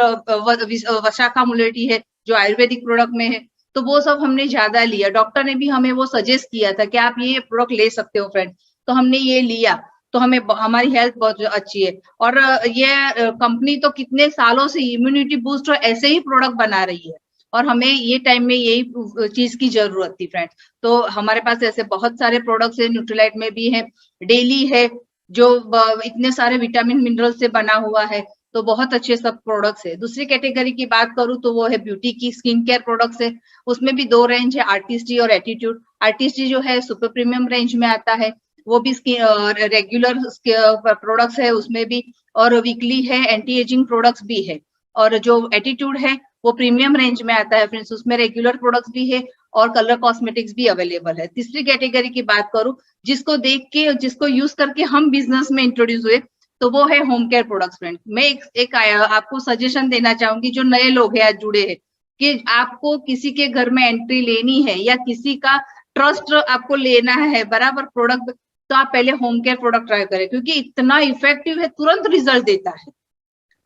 वशाखा मुलेटी है जो आयुर्वेदिक प्रोडक्ट में है। तो वो सब हमने ज्यादा लिया। डॉक्टर ने भी हमें वो सजेस्ट किया था कि आप ये प्रोडक्ट ले सकते हो फ्रेंड। तो हमने ये लिया तो हमारी हेल्थ बहुत अच्छी है। और ये कंपनी तो कितने सालों से इम्यूनिटी बूस्ट और ऐसे ही प्रोडक्ट बना रही है और हमें ये टाइम में यही चीज की जरूरत थी फ्रेंड्स। तो हमारे पास ऐसे बहुत सारे प्रोडक्ट्स है। न्यूट्रीलाइट में भी है, डेली है जो इतने सारे विटामिन मिनरल से बना हुआ है। तो बहुत अच्छे सब प्रोडक्ट्स है। दूसरी कैटेगरी की बात करूं तो वो है ब्यूटी की स्किन केयर प्रोडक्ट्स है। उसमें भी 2 रेंज है, आर्टिस्टी और एटीट्यूड। आर्टिस्टी जो है सुपर प्रीमियम रेंज में आता है, वो भी रेगुलर प्रोडक्ट्स है उसमें भी। और वीकली है, एंटी एजिंग प्रोडक्ट्स भी है। और जो एटीट्यूड है वो प्रीमियम रेंज में आता है फ्रेंड्स, उसमें रेगुलर प्रोडक्ट्स भी है और कलर कॉस्मेटिक्स भी अवेलेबल है। तीसरी कैटेगरी की बात करूं जिसको देख के, जिसको यूज करके हम बिजनेस में इंट्रोड्यूस हुए, तो वो है होम केयर प्रोडक्ट्स फ्रेंड। मैं एक आपको सजेशन देना चाहूंगी जो नए लोग हैं आज जुड़े हैं, कि आपको किसी के घर में एंट्री लेनी है या किसी का ट्रस्ट आपको लेना है बराबर प्रोडक्ट, तो आप पहले होम केयर प्रोडक्ट ट्राई करें क्योंकि इतना इफेक्टिव है, तुरंत रिजल्ट देता है।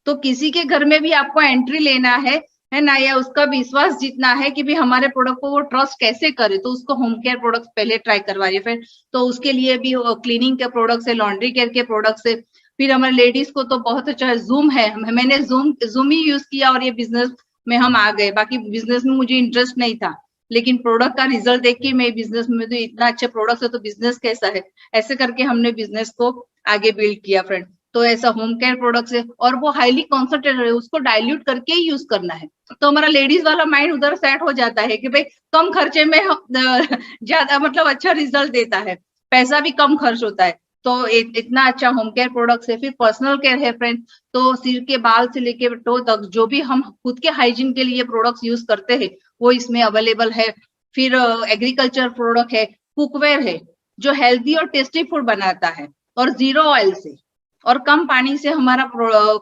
तो किसी के घर में भी आपको एंट्री लेना है ना, या उसका विश्वास जीतना है कि भी हमारे प्रोडक्ट को वो ट्रस्ट कैसे करे, तो उसको होम केयर प्रोडक्ट्स पहले ट्राई करवाइए फिर। तो उसके लिए भी क्लीनिंग के प्रोडक्ट्स है, लॉन्ड्री केयर के प्रोडक्ट्स है। फिर हमारे लेडीज को तो बहुत अच्छा है, जूम है। मैंने जूम ही यूज किया और ये बिजनेस में हम आ गए। बाकी बिजनेस में मुझे इंटरेस्ट नहीं था, लेकिन प्रोडक्ट का रिजल्ट देख के मैं बिजनेस में, तो इतना अच्छे प्रोडक्ट है तो बिजनेस कैसा है, ऐसे करके हमने बिजनेस को आगे बिल्ड किया फ्रेंड। तो ऐसा होम केयर प्रोडक्ट्स है और वो हाईली कॉन्सेंट्रेटेड है, उसको डाइल्यूट करके ही यूज करना है। तो हमारा लेडीज वाला माइंड उधर सेट हो जाता है कि भाई कम खर्चे में ज्यादा मतलब अच्छा रिजल्ट देता है, पैसा भी कम खर्च होता है। तो इतना अच्छा होम केयर प्रोडक्ट्स है। फिर पर्सनल केयर है फ्रेंड, तो सिर के बाल से लेके टो तक जो भी हम खुद के हाइजीन के लिए प्रोडक्ट्स यूज करते हैं वो इसमें अवेलेबल है। फिर एग्रीकल्चर प्रोडक्ट है, कुकवेयर है जो हेल्दी और टेस्टी फूड बनाता है और जीरो ऑयल से और कम पानी से हमारा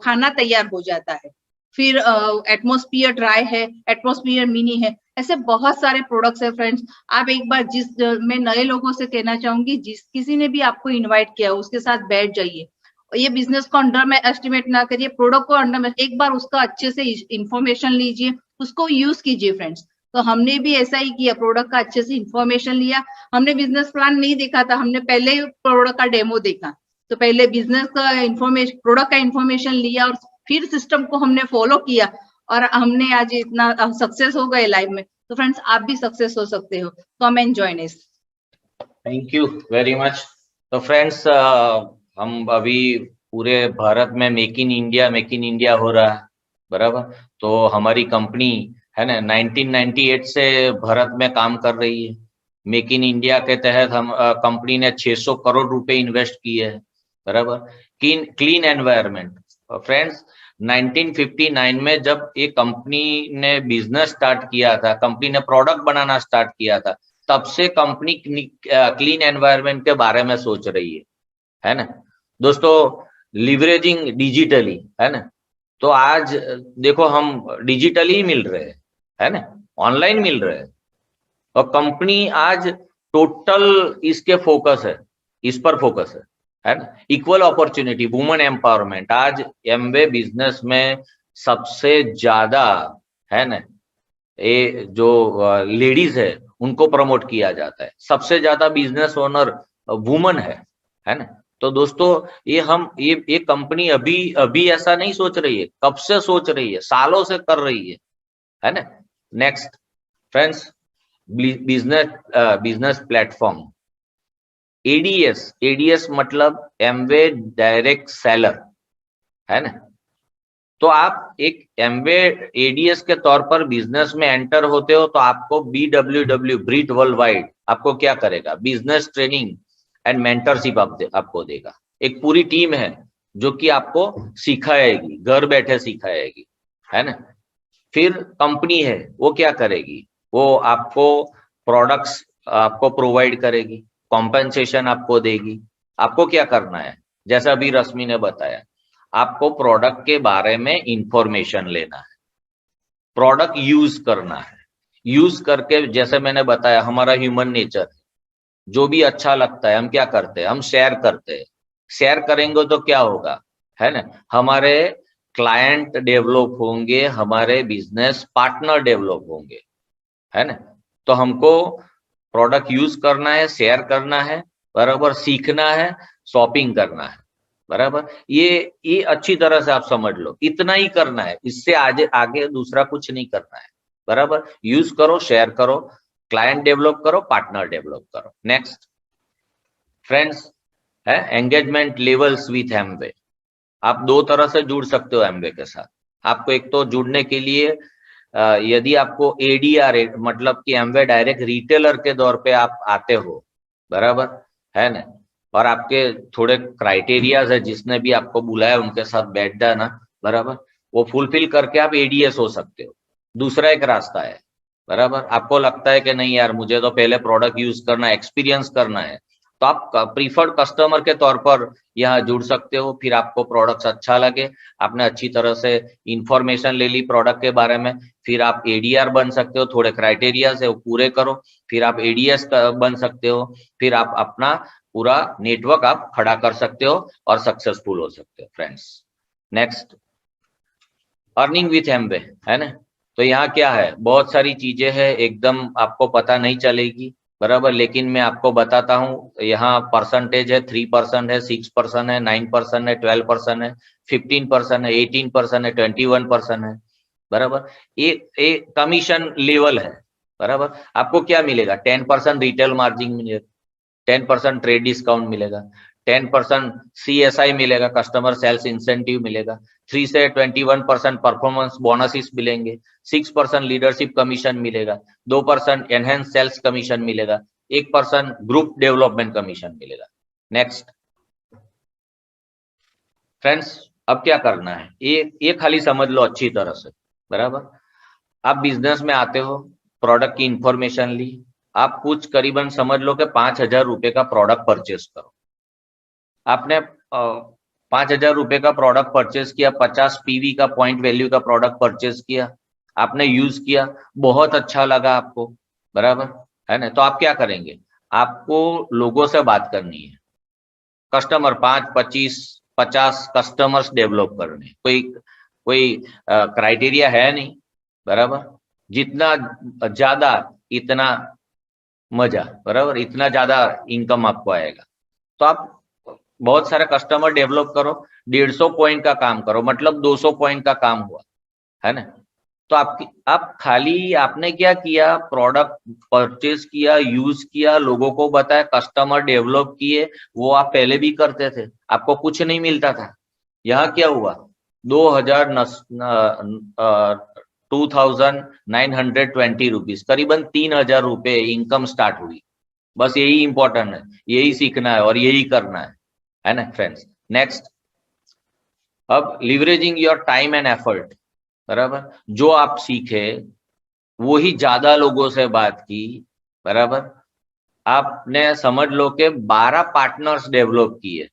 खाना तैयार हो जाता है। फिर एटमॉस्फियर ड्राई है, एटमॉस्फियर मिनी है, ऐसे बहुत सारे प्रोडक्ट्स है फ्रेंड्स। आप एक बार मैं नए लोगों से कहना चाहूंगी, जिस किसी ने भी आपको इनवाइट किया उसके साथ बैठ जाइए। ये बिजनेस को अंडर में एस्टिमेट ना करिए, प्रोडक्ट को अंडर में, एक बार उसका अच्छे से इंफॉर्मेशन लीजिए, उसको यूज कीजिए फ्रेंड्स। तो हमने भी ऐसा ही किया, प्रोडक्ट का अच्छे से इंफॉर्मेशन लिया। हमने बिजनेस प्लान नहीं देखा था, हमने पहले ही प्रोडक्ट का डेमो देखा। तो पहले बिजनेस का इंफॉर्मेशन, प्रोडक्ट का इंफॉर्मेशन लिया और फिर सिस्टम को हमने फॉलो किया और हमने आज इतना सक्सेस हो गए लाइफ में। तो फ्रेंड्स आप भी सक्सेस हो सकते हो, come and join us. Thank you very much. तो फ्रेंड्स हम अभी पूरे भारत में मेक इन इंडिया हो रहा है, बराबर। तो हमारी कंपनी है ना 1998 से भारत में काम कर रही है। मेक इन इंडिया के तहत हम कंपनी ने 600 करोड़ रुपए इन्वेस्ट किए हैं, बराबर। क्लीन एनवायरनमेंट फ्रेंड्स, 1959 में जब ये कंपनी ने बिजनेस स्टार्ट किया था, कंपनी ने प्रोडक्ट बनाना स्टार्ट किया था, तब से कंपनी क्लीन एनवायरनमेंट के बारे में सोच रही है ना दोस्तों। लिवरेजिंग डिजिटली, है ना। तो आज देखो हम डिजिटली मिल रहे हैं, है ना, ऑनलाइन मिल रहे हैं और कंपनी आज टोटल इसके फोकस है, इस पर फोकस है ना। इक्वल अपॉर्चुनिटी, वुमेन एम्पावरमेंट, आज एमवे बिजनेस में सबसे ज्यादा, है ना, ये जो लेडीज है उनको प्रमोट किया जाता है। सबसे ज्यादा बिजनेस ओनर वुमन है ना। तो दोस्तों ये कंपनी अभी ऐसा नहीं सोच रही है, कब से सोच रही है, सालों से कर रही है ना। Next friends, business platform, ADS मतलब एमवे डायरेक्ट सेलर, है ना। तो आप एक एमवे एडीएस के तौर पर बिजनेस में एंटर होते हो तो आपको BWW ब्रीट वर्ल्ड वाइड आपको क्या करेगा, बिजनेस ट्रेनिंग एंड मेंटरशिप आपको देगा। एक पूरी टीम है जो कि आपको सिखाएगी, घर बैठे सिखाएगी, है ना। फिर कंपनी है, वो क्या करेगी, वो आपको प्रोडक्ट्स आपको प्रोवाइड करेगी, कॉम्पेंसेशन आपको देगी। आपको क्या करना है, जैसा अभी रश्मि ने बताया, आपको प्रोडक्ट के बारे में इंफॉर्मेशन लेना है, प्रोडक्ट यूज करना है, यूज करके जैसे मैंने बताया हमारा ह्यूमन नेचर है, जो भी अच्छा लगता है हम क्या करते हैं, हम शेयर करते हैं। शेयर करेंगे तो क्या होगा, है ना, हमारे क्लाइंट डेवलप होंगे, हमारे बिजनेस पार्टनर डेवलप होंगे, है ना। तो हमको प्रोडक्ट यूज करना है, शेयर करना है, बराबर, सीखना है, शॉपिंग करना है, बराबर। ये अच्छी तरह से आप समझ लो, इतना ही करना है, इससे आगे दूसरा कुछ नहीं करना है, बराबर। यूज करो, शेयर करो, क्लाइंट डेवलप करो, पार्टनर डेवलप करो। नेक्स्ट फ्रेंड्स है एंगेजमेंट लेवल्स विथ एमवे। आप दो तरह से जुड़ सकते हो एमवे के साथ। आपको एक तो जुड़ने के लिए यदि आपको एडीआर मतलब कि एमवे डायरेक्ट रिटेलर के तौर पे आप आते हो, बराबर, है ना, और आपके थोड़े क्राइटेरियाज है, जिसने भी आपको बुलाया उनके साथ बैठ जाना, बराबर, वो फुलफिल करके आप एडीएस हो सकते हो। दूसरा एक रास्ता है, बराबर, आपको लगता है कि नहीं यार मुझे तो पहले प्रोडक्ट यूज करना, एक्सपीरियंस करना है, तो आप प्रीफर्ड कस्टमर के तौर पर यहाँ जुड़ सकते हो। फिर आपको प्रोडक्ट्स अच्छा लगे, आपने अच्छी तरह से इंफॉर्मेशन ले ली प्रोडक्ट के बारे में, फिर आप एडीआर बन सकते हो, थोड़े क्राइटेरिया है वो पूरे करो, फिर आप एडीएस बन सकते हो, फिर आप अपना पूरा नेटवर्क आप खड़ा कर सकते हो और सक्सेसफुल हो सकते हो। Friends next, earning with Amway, है ना। तो यहाँ क्या है, बहुत सारी चीजें हैं, एकदम आपको पता नहीं चलेगी, बराबर, लेकिन मैं आपको बताता हूँ। यहाँ परसेंटेज है, 3% है, 6% है, 9% है, 12% है, 15% है, 18% है, 21% है, बराबर। एक कमीशन लेवल है, बराबर। आपको क्या मिलेगा, 10% रिटेल मार्जिन मिलेगा, 10% ट्रेड डिस्काउंट मिलेगा, 10% CSI मिलेगा, कस्टमर सेल्स इंसेंटिव मिलेगा, 3 से 21% परफॉर्मेंस बोनसेस मिलेंगे, 6% लीडरशिप कमीशन मिलेगा, 2% एनहेंस सेल्स कमीशन मिलेगा, 1% ग्रुप डेवलपमेंट कमीशन मिलेगा। नेक्स्ट फ्रेंड्स, अब क्या करना है, ये खाली समझ लो अच्छी तरह से, बराबर। आप बिजनेस में आते हो, प्रोडक्ट की इंफॉर्मेशन ली, आप कुछ करीबन समझ लो कि 5,000 रुपए का प्रोडक्ट परचेस करो। आपने 5,000 रुपए का प्रोडक्ट परचेस किया, 50 पीवी का पॉइंट वैल्यू का प्रोडक्ट परचेस किया, आपने यूज किया, बहुत अच्छा लगा आपको, बराबर है ना। तो आप क्या करेंगे, आपको लोगों से बात करनी है, कस्टमर 5, 25, 50 कस्टमर्स डेवलप करने, कोई क्राइटेरिया है नहीं, बराबर। जितना ज्यादा इतना मजा, बराबर, इतना ज्यादा इनकम आपको आएगा। तो आप बहुत सारे कस्टमर डेवलप करो, 150 पॉइंट का काम करो, मतलब 200 पॉइंट का काम हुआ, है ना। तो आप खाली आपने क्या किया, प्रोडक्ट परचेज किया, यूज किया, लोगों को बताया, कस्टमर डेवलप किए, वो आप पहले भी करते थे, आपको कुछ नहीं मिलता था। यहाँ क्या हुआ, 2,920 रुपीज, करीबन 3,000 रुपए इनकम स्टार्ट हुई। बस यही इंपॉर्टेंट है, यही सीखना है और यही करना है ना फ्रेंड्स। नेक्स्ट, अब leveraging your time and effort, बराबर। जो आप सीखे वो ही ज्यादा लोगों से बात की, बराबर। आपने समझ लो कि 12 पार्टनर्स डेवलप किए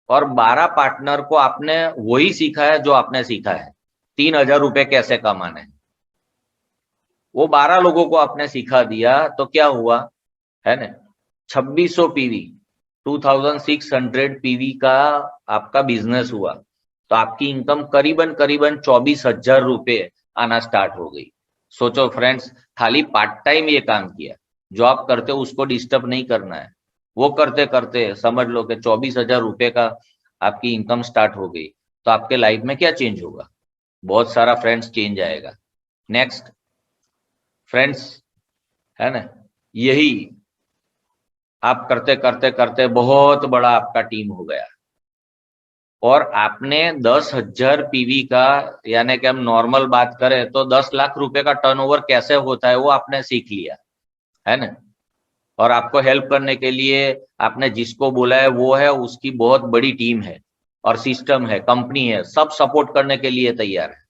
और 12 पार्टनर को आपने वही सिखाया है जो आपने सीखा है, 3,000 रुपए कैसे कमाने हैं, वो 12 लोगों को आपने सिखा दिया। तो क्या हुआ, है ना, 2600 पीवी, 2600 पीवी का आपका बिजनेस हुआ। तो आपकी इनकम करीबन 24,000 रुपए आना स्टार्ट हो गई। सोचो फ्रेंड्स, खाली पार्ट टाइम ये काम किया, जो आप करते हो उसको डिस्टर्ब नहीं करना है, वो करते करते समझ लो कि 24,000 रुपए का आपकी इनकम स्टार्ट हो गई। तो आपके लाइफ में क्या चेंज होगा, बहुत सारा फ्रेंड्स चेंज आएगा। नेक्स्ट फ्रेंड्स, है ना, यही आप करते करते करते बहुत बड़ा आपका टीम हो गया और आपने 10,000 पीवी का, यानी कि हम नॉर्मल बात करें तो 10 लाख रुपए का टर्नओवर कैसे होता है वो आपने सीख लिया, है ना। और आपको हेल्प करने के लिए आपने जिसको बोला है वो है, उसकी बहुत बड़ी टीम है और सिस्टम है, कंपनी है, सब सपोर्ट करने के लिए तैयार है।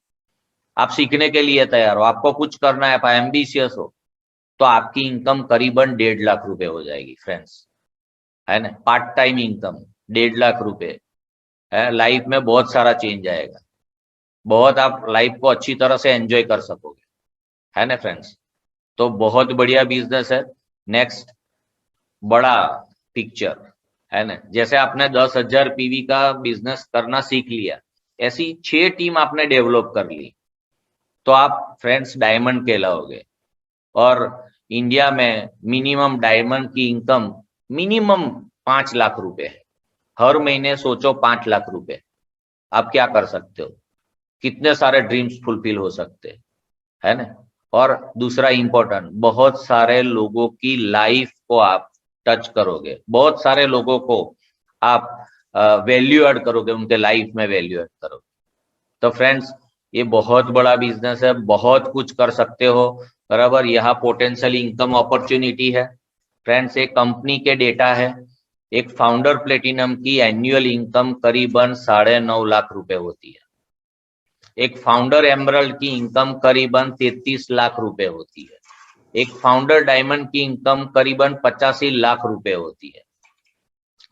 आप सीखने के लिए तैयार हो, आपको कुछ करना है, आप एम्बिशियस हो, तो आपकी इनकम करीबन 1.5 लाख रुपए हो जाएगी फ्रेंड्स, है ना। पार्ट टाइम इनकम 1.5 लाख रुपए है, लाइफ में बहुत सारा चेंज आएगा, बहुत आप लाइफ को अच्छी तरह से एंजॉय कर सकोगे, है ना फ्रेंड्स। तो बहुत बढ़िया बिजनेस है। नेक्स्ट, बड़ा पिक्चर, है ना, जैसे आपने 10,000 पीवी का बिजनेस करना सीख लिया, ऐसी 6 टीम आपने डेवलप कर ली, तो आप फ्रेंड्स डायमंड कहलाओगे। और इंडिया में मिनिमम डायमंड की इनकम मिनिमम 5 लाख रुपए है, हर महीने सोचो 5 लाख रुपए, आप क्या कर सकते हो, कितने सारे ड्रीम्स फुलफिल हो सकते, है ना। और दूसरा इंपॉर्टेंट, बहुत सारे लोगों की लाइफ को आप टच करोगे, बहुत सारे लोगों को आप वैल्यू ऐड करोगे, उनके लाइफ में वैल्यू ऐड करोगे। तो फ्रेंड्स, ये बहुत बड़ा बिजनेस है, बहुत कुछ कर सकते हो, बराबर। यहाँ पोटेंशियल इनकम अपॉर्चुनिटी है फ्रेंड्स। एक कंपनी के डेटा है, एक फाउंडर प्लेटिनम की एनुअल इनकम करीबन 9.5 लाख रुपए होती है, एक फाउंडर एमरल्ड की इनकम करीबन 33 लाख रुपए होती है, एक फाउंडर डायमंड की इनकम करीबन 85 लाख रुपए होती है।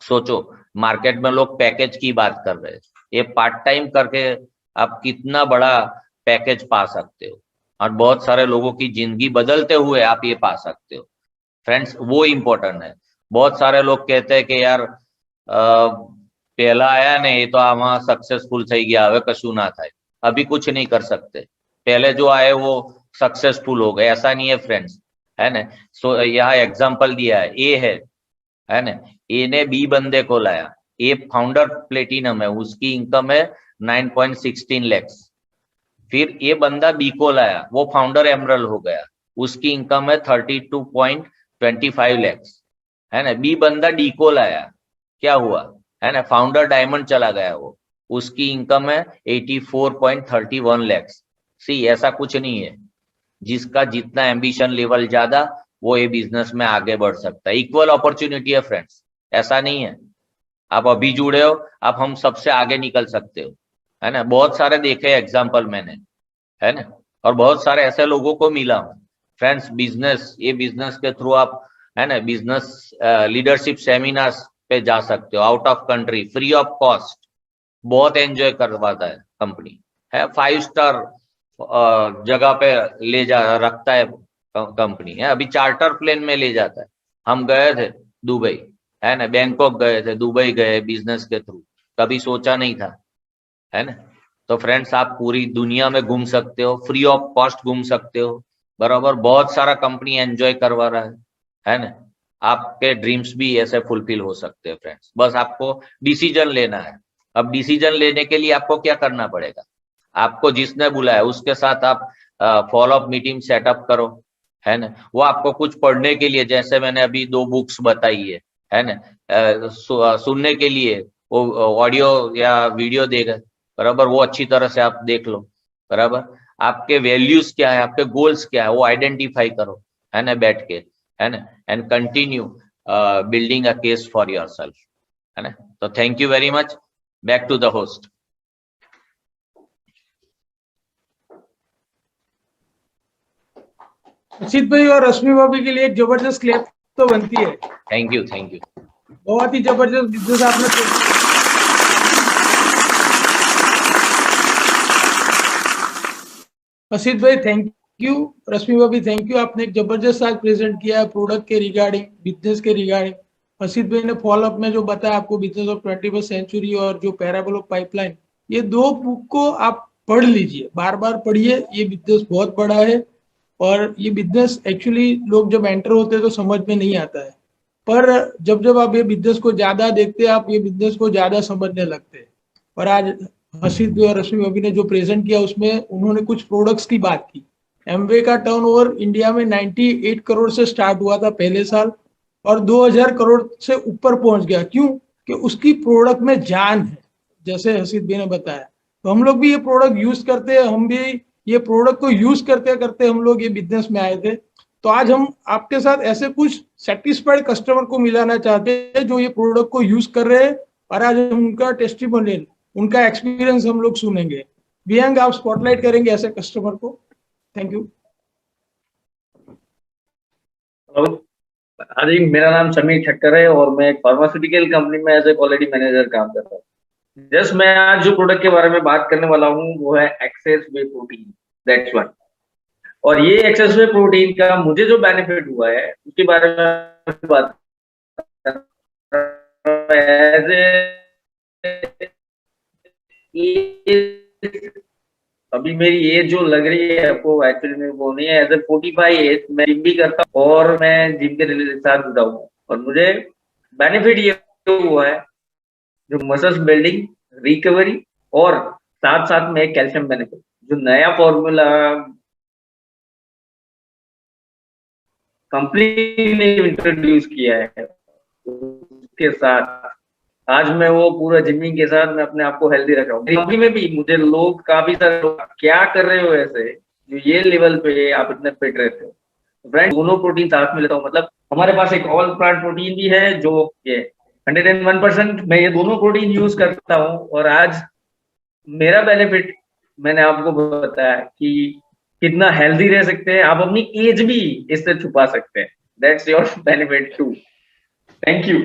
सोचो, मार्केट में लोग पैकेज की बात कर रहे हैं, ये पार्ट टाइम करके आप कितना बड़ा पैकेज पा सकते हो और बहुत सारे लोगों की जिंदगी बदलते हुए आप ये पा सकते हो फ्रेंड्स, वो इम्पोर्टेंट है। बहुत सारे लोग कहते हैं कि यार पहला आया ने ये तो आमा सक्सेसफुल થઈ ગયા, હવે કશું ના થાય, अभी कुछ नहीं कर सकते, पहले जो आए वो सक्सेसफुल हो गए, ऐसा नहीं है फ्रेंड्स, है ना। सो यहाँ एग्जांपल दिया है, ए है ना, ए ने बी बंदे को लाया, ए फाउंडर प्लेटिनम है, उसकी इनकम है 9.16 lakhs। फिर ये बंदा बी को लाया, वो फाउंडर एमरल्ड हो गया, उसकी इनकम है 32.25 lakhs, है ना। बी बंदा डी को लाया, क्या हुआ, है ना, फाउंडर डायमंड चला गया वो, उसकी इनकम है 84.31 लाख। सी ऐसा कुछ नहीं है, जिसका जितना एम्बिशन लेवल ज्यादा वो ये बिजनेस में आगे बढ़ सकता है। इक्वल अपॉर्चुनिटी है फ्रेंड्स, ऐसा नहीं है आप अभी जुड़े हो आप हम सबसे आगे निकल सकते हो, है ना। बहुत सारे देखे एग्जाम्पल मैंने, है ना, और बहुत सारे ऐसे लोगों को मिला हूं फ्रेंड्स। बिजनेस, ये बिजनेस के थ्रू आप, है ना, बिजनेस लीडरशिप सेमिनार्स पे जा सकते हो out of country free of cost. बहुत एंजॉय करवाता है कंपनी, है 5 स्टार जगह पे ले जा रखता है कंपनी, है अभी चार्टर प्लेन में ले जाता है। हम गए थे दुबई, है ना, बैंकॉक गए थे, दुबई गए बिजनेस के थ्रू, कभी सोचा नहीं था, है ना। तो फ्रेंड्स आप पूरी दुनिया में घूम सकते हो, फ्री ऑफ कॉस्ट घूम सकते हो, बराबर। बहुत सारा कंपनी एंजॉय करवा रहा है ना। आपके ड्रीम्स भी ऐसे फुलफिल हो सकते हैं फ्रेंड्स, बस आपको डिसीजन लेना है। अब डिसीजन लेने के लिए आपको क्या करना पड़ेगा, आपको जिसने बुलाया उसके साथ आप फॉलो अप मीटिंग सेटअप करो, है ना। वो आपको कुछ पढ़ने के लिए, जैसे मैंने अभी 2 बुक्स बताई है ना, सुनने के लिए वो ऑडियो या वीडियो देगा, बराबर, वो अच्छी तरह से आप देख लो, बराबर। आपके वैल्यूज क्या है, आपके गोल्स क्या है, वो आइडेंटिफाई करो, है ना, बैठ के, है ना, and continue building a case for yourself, है ना। तो thank you very much, back to the host. Asit भाई और रश्मि भाभी के लिए एक जबरदस्त क्लैप तो बनती है। Thank you, thank you. बहुत ही जबरदस्त बिजनेस आपने। असित भाई थैंक यू, रश्मि भाभी थैंक यू, आपने एक जबरदस्त आज प्रेजेंट किया है प्रोडक्ट के रिगार्डिंग, बिजनेस के रिगार्डिंग। असित भाई ने फॉलोअप में जो बताया आपको बिजनेस ऑफ 21st सेंचुरी और जो पैराबल ऑफ पाइपलाइन, ये 2 बुक को आप पढ़ लीजिए, बार बार पढ़िए। ये बिजनेस बहुत बड़ा है और ये बिजनेस एक्चुअली लोग जब एंटर होते हैं तो समझ में नहीं आता है, पर जब जब आप ये बिजनेस को ज्यादा देखते हैं आप ये बिजनेस को ज्यादा समझने लगते हैं। और आज हसीद और रश्मि भाभी ने जो प्रेजेंट किया उसमें उन्होंने कुछ प्रोडक्ट्स की बात की। एमवे का टर्नओवर इंडिया में 98 करोड़ से स्टार्ट हुआ था पहले साल और 2000 करोड़ से ऊपर पहुंच गया। क्यों? कि उसकी प्रोडक्ट में जान है, जैसे हसीद भाई ने बताया। तो हम लोग भी ये प्रोडक्ट यूज करते हैं, हम भी ये प्रोडक्ट को यूज करते करते हम लोग ये बिजनेस में आए थे। तो आज हम आपके साथ ऐसे कुछ सेटिस्फाइड कस्टमर को मिलाना चाहते हैं जो ये प्रोडक्ट को यूज कर रहे हैं और आज हम उनका टेस्टिमोनियल, उनका एक्सपीरियंस हम लोग सुनेंगे। विहंग आप स्पॉटलाइट करेंगे ऐसे कस्टमर को। Thank you. हाँ जी, मेरा नाम समीर ठक्कर है और मैं एक फार्मास्यूटिकल कंपनी में एज ए क्वालिटी मैनेजर काम करता हूँ। जस्ट मैं आज जो प्रोडक्ट के बारे में बात करने वाला हूँ वो है access whey protein, that's one. और ये एक्सेस वे प्रोटीन का मुझे जो बेनिफिट हुआ है उसके बारे में बात एज ए, अभी मेरी एज जो लग रही है आपको एक्चुअली में वो नहीं है, एज ए 45 एज मैं जिम भी करता हूँ और मैं जिम के रिलेटेड साथ जुड़ा हूँ। और मुझे बेनिफिट ये हुआ है जो मसल्स बिल्डिंग, रिकवरी और साथ साथ में कैल्शियम बेनिफिट, जो नया फॉर्मूला कंपनी ने इंट्रोड्यूस किया है उसके साथ आज मैं वो पूरा जिमिंग के साथ मैं अपने आप को हेल्दी रख रहा हूँ। कंपनी में भी मुझे लोग काफी सारे लोग क्या कर रहे हो ऐसे जो ये लेवल पे आप इतने फिट रहते हो। फ्रेंड दोनों प्रोटीन साथ में लेता हूँ, मतलब हमारे पास एक ऑल प्लांट प्रोटीन भी है जो ये 101% मैं ये दोनों प्रोटीन यूज करता हूँ। और आज मेरा बेनिफिट मैंने आपको बताया कि कितना हेल्दी रह सकते हैं आप, अपनी एज भी इससे छुपा सकते हैं। That's your benefit two. Thank you.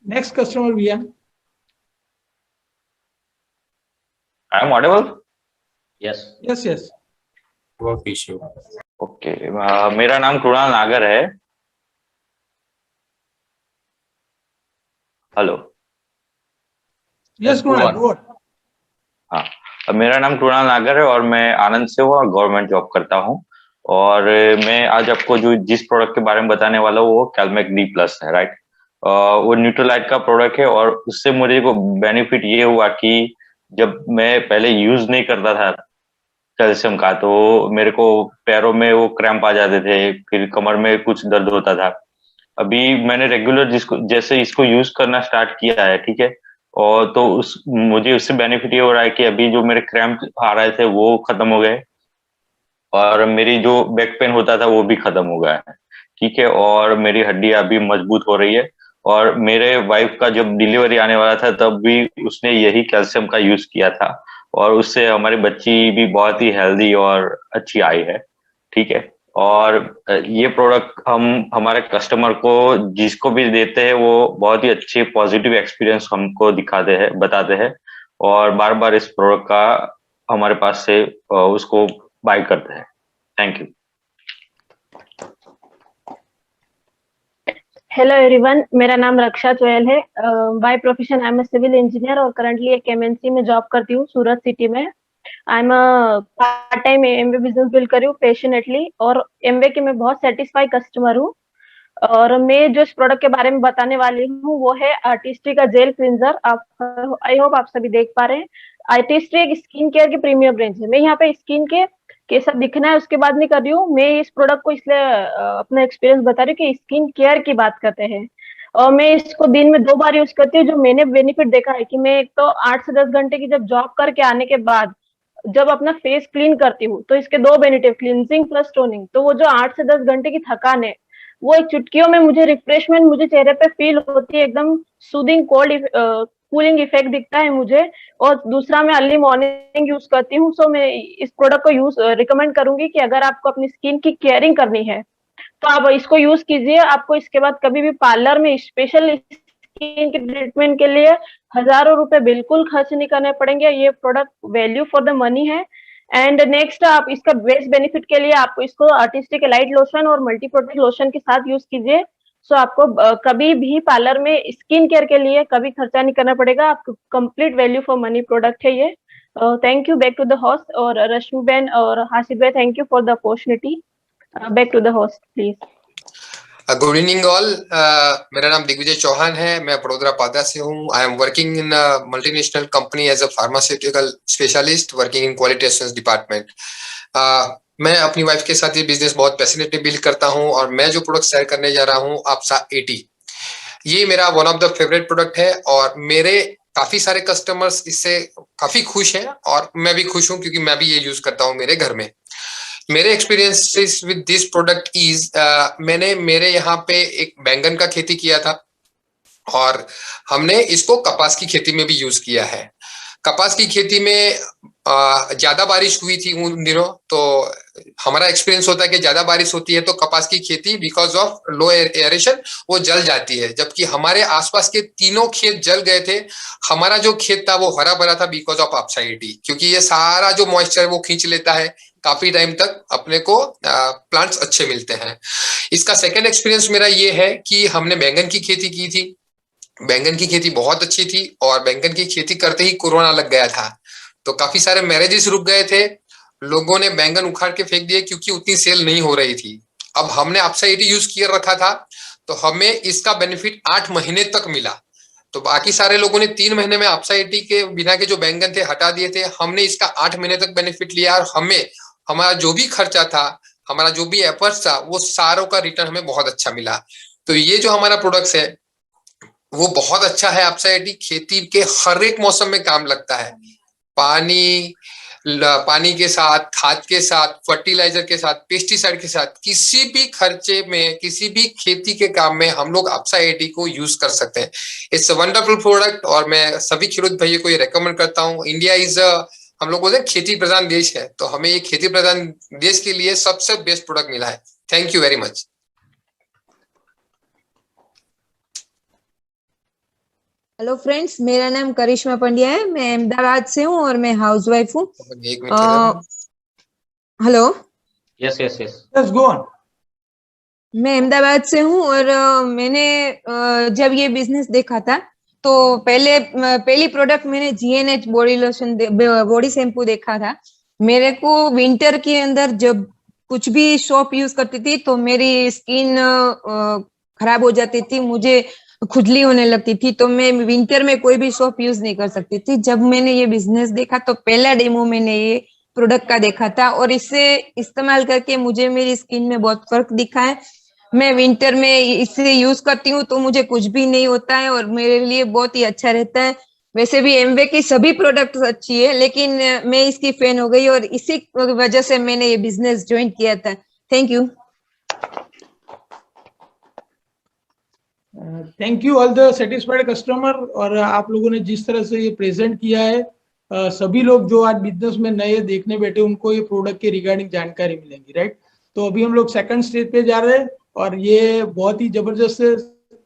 Next customer, Vian. I am audible? Yes, Yes, yes. Work issue. Okay, मेरा नाम कृणाल नागर है। Hello. Yes, Kunal, go on. हाँ, मेरा नाम कृणाल नागर है और मैं आनंद से हूँ और गवर्नमेंट जॉब करता हूँ। और मैं आज आपको जो जिस प्रोडक्ट के बारे में बताने वाला हूँ वो कैलमेक डी प्लस है, राइट। वो न्यूट्रोलाइट का प्रोडक्ट है और उससे मुझे को बेनिफिट ये हुआ कि जब मैं पहले यूज नहीं करता था कैल्शियम का, तो मेरे को पैरों में वो क्रैम्प आ जाते थे, फिर कमर में कुछ दर्द होता था। अभी मैंने रेगुलर जैसे इसको यूज करना स्टार्ट किया है, ठीक है, और तो मुझे उससे बेनिफिट ये हो रहा है कि अभी जो मेरे क्रैम्प आ रहे थे वो खत्म हो गए, और मेरी जो बैक पेन होता था वो भी खत्म हो गया है, ठीक है, और मेरी हड्डियां अभी मजबूत हो रही है। और मेरे वाइफ का जब डिलीवरी आने वाला था तब भी उसने यही कैल्शियम का यूज किया था, और उससे हमारी बच्ची भी बहुत ही हेल्दी और अच्छी आई है, ठीक है। और ये प्रोडक्ट हम हमारे कस्टमर को जिसको भी देते हैं वो बहुत ही अच्छे पॉजिटिव एक्सपीरियंस हमको दिखाते हैं, बताते हैं, और बार बार इस प्रोडक्ट का हमारे पास से उसको बाय करते हैं। Thank you. हेलो एवरीवन, मेरा नाम रक्षा चोयल है। By profession I am a civil engineer और करंटली एक एमएनसी में जॉब करती हूँ सूरत सिटी में। I am part time Amway business build कर रही हूँ पैशनेटली, और एमवे के मैं बहुत सेटिस्फाई कस्टमर हूँ। और मैं जो इस प्रोडक्ट के बारे में बताने वाली हूँ वो है आर्टिस्ट्री का जेल क्लींजर। आप आई होप आप सभी देख पा रहे हैं। आर्टिस्ट्री एक स्किन केयर की प्रीमियम रेंज है। मैं यहाँ पे स्किन के कैसा दिखना है उसके बाद नहीं कर रही हूँ। मैं इस प्रोडक्ट को इसलिए अपना एक्सपीरियंस बता रही हूँ कि स्किन केयर की बात करते हैं, और मैं इसको दिन में 2 बार यूज करती हूँ। जो मैंने बेनिफिट देखा है कि मैं एक तो 8 से 10 घंटे की जब जॉब करके आने के बाद जब अपना फेस क्लीन करती हूँ तो इसके 2 बेनिफिट, क्लींजिंग प्लस टोनिंग। तो वो जो 8 से 10 घंटे की थकान है वो एक चुटकियों में मुझे रिफ्रेशमेंट मुझे चेहरे पे फील होती है, एकदम सूदिंग कोल्ड कूलिंग इफेक्ट दिखता है मुझे। और दूसरा मैं अर्ली मॉर्निंग यूज करती हूँ। सो मैं इस प्रोडक्ट को यूज रिकमेंड करूंगी कि अगर आपको अपनी स्किन की केयरिंग करनी है तो आप इसको यूज कीजिए। आपको इसके बाद कभी भी पार्लर में स्पेशल स्किन के ट्रीटमेंट के लिए हजारों रुपए बिल्कुल खर्च नहीं करने पड़ेंगे। ये product value for the money है। एंड नेक्स्ट, आप इसका बेस्ट बेनिफिट के लिए आपको इसको आर्टिस्टिक लाइट लोशन और मल्टी प्रोटेक्ट लोशन के साथ यूज कीजिए। सो आपको कभी भी पार्लर में स्किन केयर के लिए कभी खर्चा नहीं करना पड़ेगा। आपको complete value for money product है ये। Thank you. Back to the host, और रश्मि बेन और हासिब भाई, thank you for the opportunity. Back to the host please. Good evening all. मेरा नाम दिग्विजय चौहान है। मैं बड़ोदरा पादा से हूँ। I am working in multinational company as a pharmaceutical specialist working in quality assurance department. मैं अपनी वाइफ के साथ ये बिजनेस बहुत पैशनेटली बिल्ड करता हूँ, और मैं जो प्रोडक्ट शेयर करने जा रहा हूँ आपसा 80, ये मेरा one of the favourite product है, और मेरे काफी सारे कस्टमर्स इससे काफी खुश हैं, और मैं भी खुश हूँ क्योंकि मैं भी ये यूज करता हूँ मेरे घर में। मेरे experiences with this product is, मैंने मेरे यहाँ पे एक बैंगन का खेती किया था, और हमने इसको कपास की खेती में भी यूज किया है। कपास की खेती में ज्यादा बारिश हुई थी उन दिनों, तो हमारा एक्सपीरियंस होता है कि ज्यादा बारिश होती है तो कपास की खेती बिकॉज ऑफ लो एयरेशन वो जल जाती है, जबकि हमारे आसपास के तीनों खेत जल गए थे। हमारा जो खेत था वो हरा भरा था बिकॉज ऑफ आपसा 80, क्योंकि ये सारा जो मॉइस्चर वो खींच लेता है, काफी टाइम तक अपने को प्लांट्स अच्छे मिलते हैं। इसका सेकेंड एक्सपीरियंस मेरा ये है कि हमने बैंगन की खेती की थी। बैंगन की खेती बहुत अच्छी थी, और बैंगन की खेती करते ही कोरोना लग गया था, तो काफी सारे मैरिजेस रुक गए थे। लोगों ने बैंगन उखाड़ के फेंक दिए क्योंकि उतनी सेल नहीं हो रही थी। अब हमने आपसा 80 यूज किया रखा था, तो हमें इसका बेनिफिट 8 महीने तक मिला। तो बाकी सारे लोगों ने 3 महीने में आपसा 80 के बिना के जो बैंगन थे हटा दिए थे। हमने इसका 8 महीने तक बेनिफिट लिया, और हमें हमारा जो भी खर्चा था, हमारा जो भी एफर्ट्स था, वो सारों का रिटर्न हमें बहुत अच्छा मिला। तो ये जो हमारा प्रोडक्ट है वो बहुत अच्छा है। आपसा 80 खेती के हर एक मौसम में काम लगता है। पानी के साथ, खाद के साथ, फर्टिलाइजर के साथ, पेस्टिसाइड के साथ, किसी भी खर्चे में, किसी भी खेती के काम में हम लोग आपसा 80 को यूज कर सकते हैं। इट्स अ वंडरफुल प्रोडक्ट, और मैं सभी खेडूत भाइयों को ये रेकमेंड करता हूँ। इंडिया इज हम लोग बोलते हैं खेती प्रधान देश है, तो हमें ये खेती प्रधान देश के लिए सबसे बेस्ट प्रोडक्ट मिला है। Thank you very much. Hello friends, मेरा नाम करिश्मा पंड्या है। मैं अहमदाबाद से हूँ और मैं हाउसवाइफ हूँ। Hello. Yes yes yes yes, go on. मैं अहमदाबाद से हूँ, और मैंने जब ये बिजनेस देखा था तो पहली प्रोडक्ट मैंने GNH body lotion body shampoo देखा था। मेरे को विंटर के अंदर जब कुछ भी सोप यूज करती थी तो मेरी स्किन खराब हो जाती थी, मुझे खुजली होने लगती थी, तो मैं विंटर में कोई भी सोप यूज नहीं कर सकती थी। जब मैंने ये बिजनेस देखा तो पहला डेमो मैंने ये प्रोडक्ट का देखा था और इससे इस्तेमाल करके मुझे मेरी स्किन में बहुत फर्क दिखा है। मैं विंटर में इसे यूज करती हूँ तो मुझे कुछ भी नहीं होता है और मेरे लिए बहुत ही अच्छा रहता है। वैसे भी एमवे की सभी प्रोडक्ट्स अच्छी है, लेकिन मैं इसकी फैन हो गई और इसी वजह से मैंने ये बिजनेस ज्वाइन किया था। Thank you. Thank you all the satisfied customer. और आप लोगों ने जिस तरह से ये प्रेजेंट किया है, सभी लोग जो आज बिजनेस में नए देखने बैठे उनको ये प्रोडक्ट के रिगार्डिंग जानकारी मिलेगी, राइट। तो अभी हम लोग सेकंड स्टेज पे जा रहे हैं और ये बहुत ही जबरदस्त है,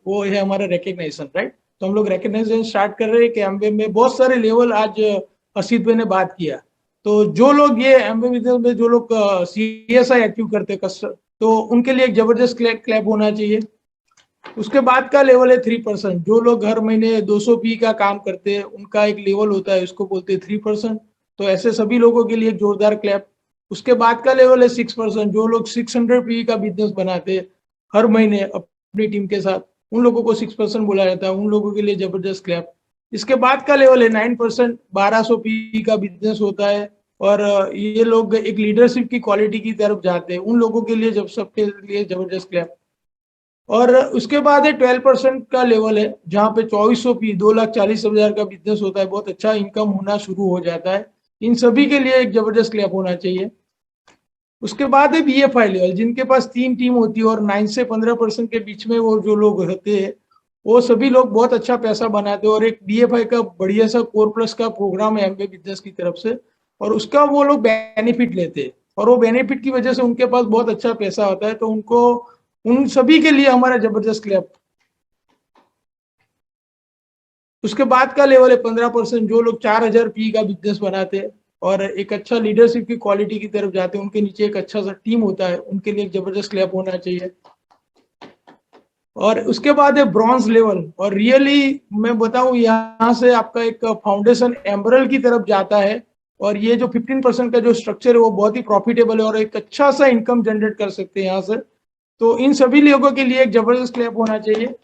वो है हमारा रिकग्निशन, राइट। तो हम लोग रिकग्निशन स्टार्ट कर रहे हैं कि एमवे में बहुत सारे लेवल आज असित भाई ने बात किया। तो जो लोग ये एमवे बिजनेस में जो लोग CSI अचीव करते हैं तो उनके लिए एक जबरदस्त क्लैप होना चाहिए। उसके बाद का लेवल है 3%। जो लोग हर महीने 200 पी का काम करते हैं उनका एक लेवल होता है, उसको बोलते हैं 3%। तो ऐसे सभी लोगों के लिए एक जोरदार क्लैप। उसके बाद का लेवल है 6%। जो लोग 600 पी का बिजनेस बनाते हैं हर महीने अपनी टीम के साथ, उन लोगों को 6% बोला जाता है, उन लोगों के लिए जबरदस्त क्लैप। इसके बाद का लेवल है 9%। 1200 पी का बिजनेस होता है और ये लोग एक लीडरशिप की क्वालिटी की तरफ जाते हैं, उन लोगों के लिए जब सबके लिए जबरदस्त क्लैप। और उसके बाद है 12% का लेवल है जहाँ पे 2400 पी 2,40,000 का बिजनेस होता है, बहुत अच्छा इनकम होना शुरू हो जाता है। इन सभी के लिए एक जबरदस्त क्लैप होना चाहिए। उसके बाद है BFI लेवल, जिनके पास 3 टीम होती है और 9 से 15% के बीच में वो जो लोग होते हैं वो सभी लोग बहुत अच्छा पैसा बनाते हैं। और एक BFI का बढ़िया सा कोर प्लस का प्रोग्राम है एमवे बिजनेस की तरफ से और उसका वो लोग बेनिफिट लेते हैं और वो बेनिफिट की वजह से उनके पास बहुत अच्छा पैसा होता है। तो उनको उन सभी के लिए हमारा जबरदस्त क्लैप। उसके बाद का लेवल है 15%। जो लोग 4000 पी का बिजनेस बनाते हैं और एक अच्छा लीडरशिप की क्वालिटी की तरफ जाते हैं, उनके नीचे एक अच्छा सा टीम होता है, उनके लिए एक जबरदस्त क्लैप होना चाहिए। और उसके बाद है ब्रॉन्ज लेवल। और रियली मैं बताऊं, यहाँ से आपका एक फाउंडेशन एम्बरल की तरफ जाता है और ये जो 15% का जो स्ट्रक्चर है वो बहुत ही प्रॉफिटेबल है और एक अच्छा सा इनकम जनरेट कर सकते हैं यहाँ से। तो इन सभी लोगों के लिए एक जबरदस्त क्लैप होना चाहिए।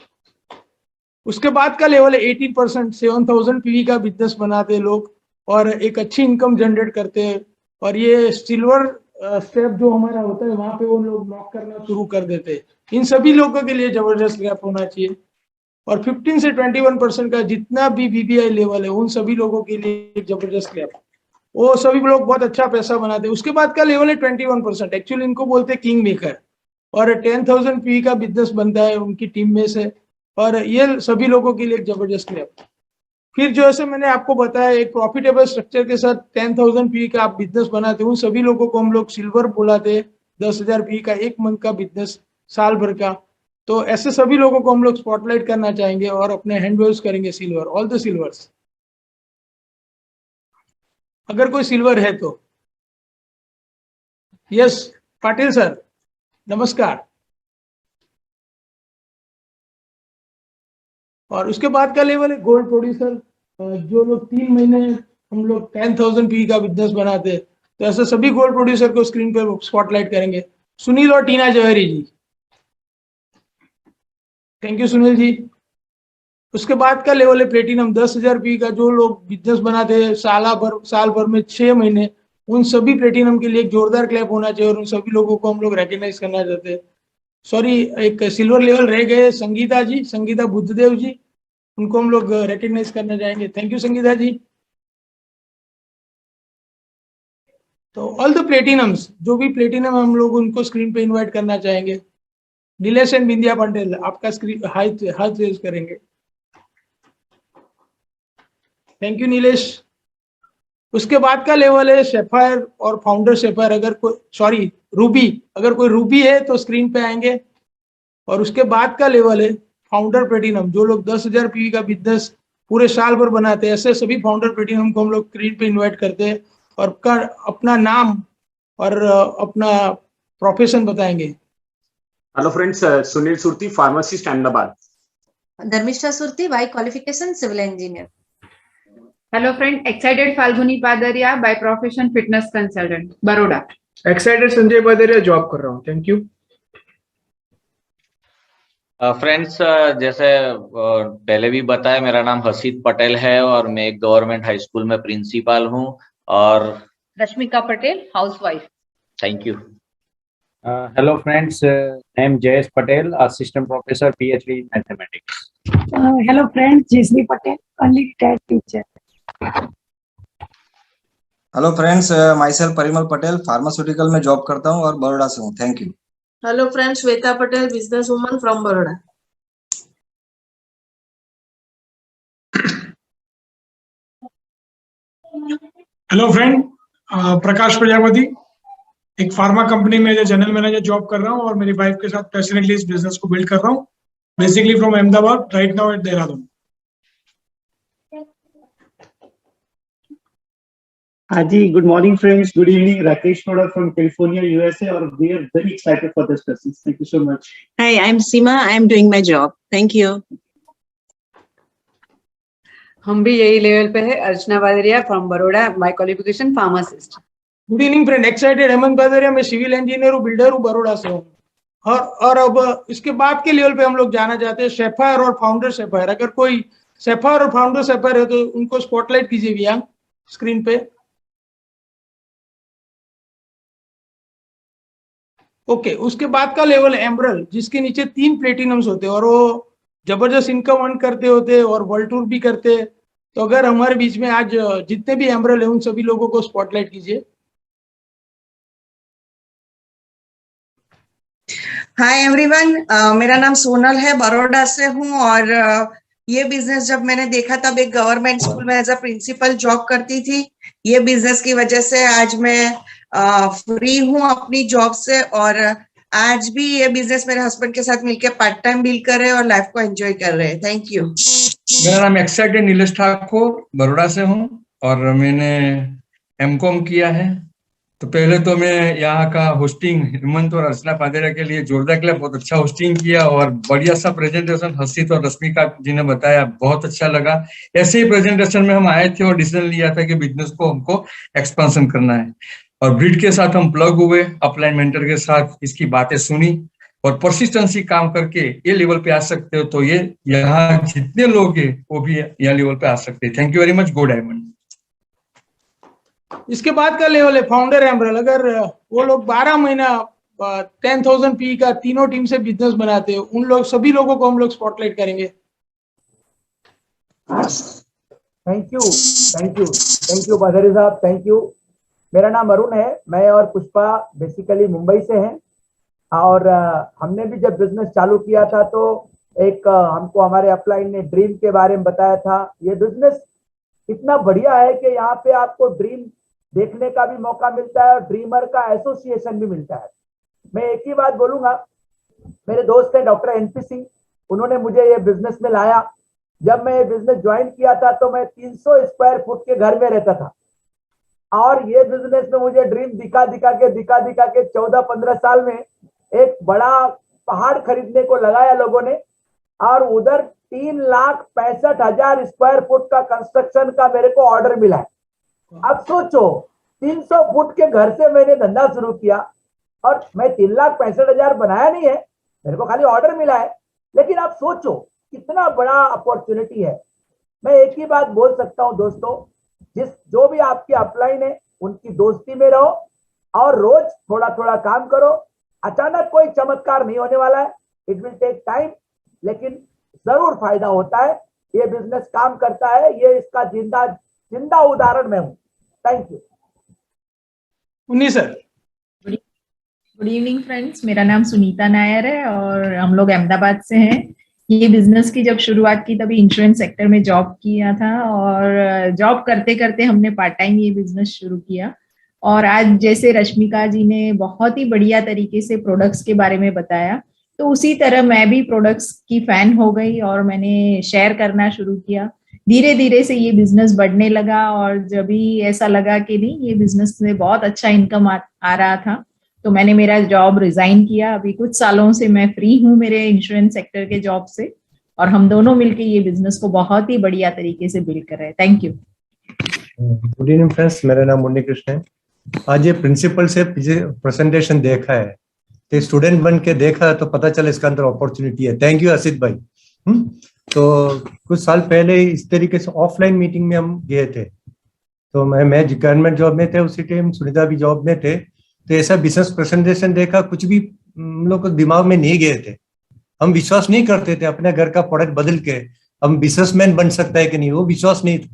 उसके बाद का लेवल है 18%। 7000 पीवी का बिजनेस बनाते हैं लोग और एक अच्छी इनकम जनरेट करते हैं और ये सिल्वर स्टेप जो हमारा होता है वहां पे वो लोग नॉक करना शुरू कर देते हैं। इन सभी लोगों के लिए जबरदस्त क्लैप होना चाहिए। और 15 से 21% का जितना भी BBI लेवल है उन सभी लोगों के लिए एक जबरदस्त क्लैप। वो सभी लोग बहुत अच्छा पैसा बनाते हैं। उसके बाद का लेवल है 21%। एक्चुअली इनको बोलते हैं किंग मेकर और 10,000 पी का बिजनेस बनता है उनकी टीम में से और ये सभी लोगों के लिए एक जबरदस्त क्लैप। फिर जैसे मैंने आपको बताया एक प्रॉफिटेबल स्ट्रक्चर के साथ 10,000 पी का आप बिजनेस बनाते हैं, उन सभी लोगों को हम लोग सिल्वर बुलाते हैं। 10,000 पी का एक मंथ का बिजनेस, साल भर का। तो ऐसे सभी लोगों को हम लोग स्पॉटलाइट करना चाहेंगे और अपने हैंडओवर्स करेंगे सिल्वर, ऑल द सिल्वर्स, अगर कोई सिल्वर है तो। यस पाटिल सर, नमस्कार। और उसके बाद का लेवल है गोल्ड प्रोड्यूसर। जो लोग 3 महीने हम लोग 10,000 पी का बिजनेस बनाते हैं, तो ऐसे सभी गोल्ड प्रोड्यूसर को स्क्रीन पर स्पॉटलाइट करेंगे। सुनील और टीना जौहरी जी, थैंक यू सुनील जी। उसके बाद का लेवल है प्लेटिनम। 10,000 पी का जो लोग बिजनेस बनाते हैं साल भर में 6 महीने, उन सभी प्लेटिनम के लिए एक जोरदार क्लैप होना चाहिए और उन सभी लोगों को हम लोग रिकॉग्नाइज करना चाहते हैं। सॉरी, एक सिल्वर लेवल रह गए, संगीता जी, संगीता बुद्धदेव जी, उनको हम लोग रिकॉग्नाइज करना चाहेंगे। थैंक यू संगीता जी। तो ऑल द प्लेटिनम्स, जो भी प्लेटिनम हम लोग उनको स्क्रीन पे इनवाइट करना चाहेंगे। नीलेश एंड बिंदिया पटेल, आपका स्क्रीन हाथ रेज करेंगे। Thank you Nilesh. उसके बाद का लेवल है शेफायर और फाउंडर शेफायर। अगर कोई, सॉरी, रूबी, अगर कोई रूबी है तो स्क्रीन पे आएंगे। और उसके बाद का लेवल है फाउंडर प्लेटिनम। जो लोग 10,000 पी का बिजनेस पूरे साल भर बनाते हैं, ऐसे सभी फाउंडर प्लेटिनम को हम लोग स्क्रीन पे इनवाइट करते हैं और अपना नाम और अपना प्रोफेशन बताएंगे। Hello friends, Sunil Surti, pharmacist Ahmedabad. Dharmishtha Surti, by qualification civil engineer. Hello friend, excited Falguni Padaria, by profession fitness consultant, Baroda. Excited Sanjay Padaria, job कर रहा हूँ। Thank you. फ्रेंड्स, जैसे पहले भी बताया, मेरा नाम हसीद पटेल है और मैं एक गवर्नमेंट हाई स्कूल में प्रिंसिपल हूँ और Rashmika Patel, housewife. Thank you. Hello friends, I am Jayesh Patel, Assistant Professor, PhD in Mathematics. Hello friends, Jisni Patel, only retired teacher. Hello friends, myself Parimal Patel, pharmaceutical में job करता हूं और बड़ौदा से हूं। Thank you. Hello friends, Shweta Patel, business woman from Baroda. Hello friend, Prakash Prajapati, एक pharma company में general manager job कर रहा हूँ और मेरी वाइफ के साथ पैशनेटली इस बिजनेस को बिल्ड कर रहा हूँ, basically from Ahmedabad, right now at Dehradun. Hi, good morning, friends. Good evening. Rakesh Noda from California, USA. Or we are very excited for this business. Thank you so much. Hi, I'm Seema. I'm doing my job. Thank you. हम भी यही level पे है। Archana Badaria from Baroda, by qualification pharmacist. Good evening friend, excited. Hemant Badaria, मैं civil engineer हूँ, builder हूँ, बड़ौदा से हूँ। और अब इसके बाद के लेवल पे हम लोग जाना चाहते हैं सैफायर और फाउंडर सैफायर। अगर कोई सैफायर और फाउंडर सैफायर है तो उनको स्पॉटलाइट कीजिए भैया स्क्रीन पे। ओके, उसके बाद का लेवल एमरल्ड, जिसके नीचे 3 प्लेटिनम्स होते हैं और वो जबरदस्त इनकम अर्न करते होते और वर्ल्ड टूर भी करते। तो अगर हमारे बीच में आज जितने भी एमरल्ड है उन सभी लोगों को स्पॉटलाइट कीजिए। हाय एवरीवन, मेरा नाम सोनल है, बड़ौदा से हूँ और ये बिजनेस जब मैंने देखा तब एक गवर्नमेंट स्कूल में एज अ प्रिंसिपल जॉब करती थी। ये बिजनेस की वजह से आज मैं फ्री हूँ अपनी जॉब से और आज भी ये बिजनेस मेरे हस्बैंड के साथ मिलकर पार्ट टाइम डील कर रहे हैं और लाइफ को एंजॉय कर रहे हैं। Thank you. मेरा नाम एक्साइटेड नीलेश ठाकुर, बड़ौदा से हूँ और मैंने एमकॉम किया है। तो पहले तो मैं यहाँ का होस्टिंग हेमंत और अर्चना पादेरा के लिए जोरदार के लिए बहुत अच्छा होस्टिंग किया और बढ़िया सा प्रेजेंटेशन हर्षित और रश्मिका जी ने बताया, बहुत अच्छा लगा। ऐसे ही प्रेजेंटेशन में हम आए थे और डिसीजन लिया था कि बिजनेस को हमको एक्सपांशन करना है और ब्रिड के साथ हम प्लग हुए, अपलाइन मेंटर के साथ इसकी बातें सुनी और परसिस्टेंसी काम करके ये लेवल पे आ सकते हो। तो ये यहाँ जितने लोग हैं वो भी यहाँ लेवल पे आ सकते हैं। Thank you very much. Go diamond. इसके बाद का लेवल है फाउंडर एमरल्ड। अगर वो लोग 12 महीना 10,000 पी का तीनों टीम से बिजनेस बनाते हैं, उन लोग सभी लोगों को हम लोग स्पॉटलाइट करेंगे। थैंक यू बादरी साहब, थैंक यू। मेरा नाम अरुण है, मैं और पुष्पा बेसिकली मुंबई से हैं और हमने भी जब बिजनेस चालू किया था तो एक हमको हमारे अपलाइन ने ड्रीम के बारे में बताया था। ये बिजनेस इतना बढ़िया है कि यहाँ पे आपको ड्रीम देखने का भी मौका मिलता है और ड्रीमर का एसोसिएशन भी मिलता है। मैं एक ही बात बोलूंगा, मेरे दोस्त है डॉक्टर एनपी सिंह, उन्होंने मुझे ये बिजनेस में लाया। जब मैं ये बिजनेस ज्वाइन किया था तो मैं 300 स्क्वायर फुट के घर में रहता था और ये बिजनेस में मुझे ड्रीम दिखा दिखा के 14-15 साल में एक बड़ा पहाड़ खरीदने को लगाया लोगों ने और उधर 3,65,000 स्क्वायर फुट का कंस्ट्रक्शन का मेरे को ऑर्डर मिला है। अब सोचो 300 फुट के घर से मैंने धंधा शुरू किया और मैं 3,65,000 बनाया नहीं है, मेरे को खाली ऑर्डर मिला है। लेकिन आप सोचो कितना बड़ा अपॉर्चुनिटी है। मैं एक ही बात बोल सकता हूं दोस्तों, जो भी आपके अपलाइन है उनकी दोस्ती में रहो और रोज थोड़ा थोड़ा काम करो। अचानक कोई चमत्कार नहीं होने वाला है, इट विल टेक टाइम, लेकिन जरूर फायदा होता है। ये बिजनेस काम करता है, ये इसका जिंदा उदाहरण मैं हूं। Thank you. उन्नीस सर। गुड इवनिंग फ्रेंड्स, मेरा नाम सुनीता नायर है और हम लोग अहमदाबाद से हैं। ये बिजनेस की जब शुरुआत की तभी इंश्योरेंस सेक्टर में जॉब किया था और जॉब करते करते हमने पार्ट टाइम ये बिजनेस शुरू किया और आज जैसे रश्मिका जी ने बहुत ही बढ़िया तरीके से प्रोडक्ट्स के बारे में बताया, तो उसी तरह मैं भी प्रोडक्ट्स की फैन हो गई और मैंने शेयर करना शुरू किया। धीरे धीरे से ये बिजनेस बढ़ने लगा और जब भी ऐसा लगा कि नहीं ये बिजनेस में बहुत अच्छा इनकम आ रहा था तो मैंने मेरा जॉब रिजाइन किया। अभी कुछ सालों से मैं फ्री हूँ मेरे इंश्योरेंस सेक्टर के जॉब से और हम दोनों मिलके ये बिजनेस को बहुत ही बढ़िया तरीके से बिल्ड कर रहे हैं। Thank you. Good evening friends, मेरा नाम मुन्नी कृष्ण है। आज ये प्रिंसिपल से प्रेजेंटेशन देखा है तो स्टूडेंट बन के देखा तो पता चला इसका अंदर अपॉर्चुनिटी है। थैंक यू असित भाई। तो कुछ साल पहले इस तरीके से ऑफलाइन मीटिंग में हम गए थे तो मैं गवर्नमेंट जॉब में थे उसी टाइम, सुनीता भी जॉब में थे। तो ऐसा बिजनेस प्रेजेंटेशन देखा, कुछ भी हम लोग को दिमाग में नहीं गए थे। हम विश्वास नहीं करते थे अपने घर का प्रोडक्ट बदल के हम बिजनेसमैन बन सकता है कि नहीं, वो विश्वास नहीं था।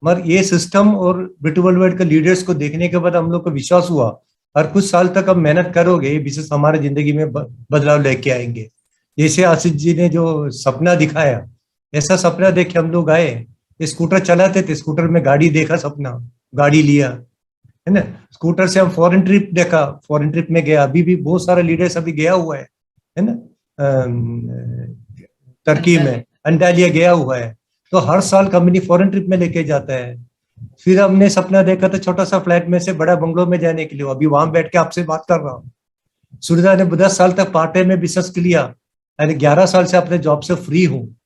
मगर ये सिस्टम और B2 वर्ल्ड के लीडर्स को देखने के बाद हम लोग को विश्वास हुआ, और कुछ साल तक हम मेहनत करोगे, ये बिजनेस हमारे जिंदगी में बदलाव लेके आएंगे। जैसे आशीष जी ने जो सपना दिखाया, ऐसा सपना देख के हम लोग आए। स्कूटर चलाते थे, स्कूटर में गाड़ी देखा, सपना गाड़ी लिया, है ना। स्कूटर से हम फॉरेन ट्रिप देखा, फॉरेन ट्रिप में गया। अभी भी बहुत सारे लीडर्स अभी गया हुआ है ना, टर्की में अंटालिया गया हुआ है। तो हर साल कंपनी फॉरेन ट्रिप में लेके जाता है। फिर हमने सपना देखा था छोटा सा फ्लैट में से बड़ा बंगलो में जाने के लिए। अभी वहां बैठ के आपसे बात कर रहा हूँ। सूर्या ने 10 साल तक पार्ट टाइम में बिजनेस किया, यानी 11 साल से अपने जॉब से फ्री हूँ।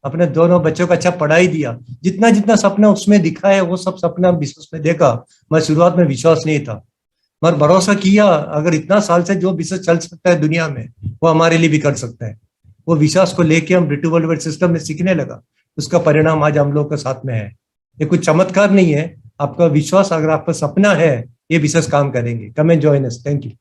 अपने दोनों बच्चों को अच्छा पढ़ाई दिया। जितना जितना सपना उसमें दिखा है वो सब सपना बिजनेस में देखा। मैं शुरुआत में विश्वास नहीं था, मगर भरोसा किया, अगर इतना साल से जो बिजनेस चल सकता है दुनिया में वो हमारे लिए भी कर सकता है। वो विश्वास को लेके हम B2 वर्ल्ड सिस्टम में सीखने लगा। उसका परिणाम आज हम लोग के साथ में है। ये कुछ चमत्कार नहीं है, आपका विश्वास, अगर आपका सपना है, ये बिजनेस काम करेंगे। Come and join us. Thank you.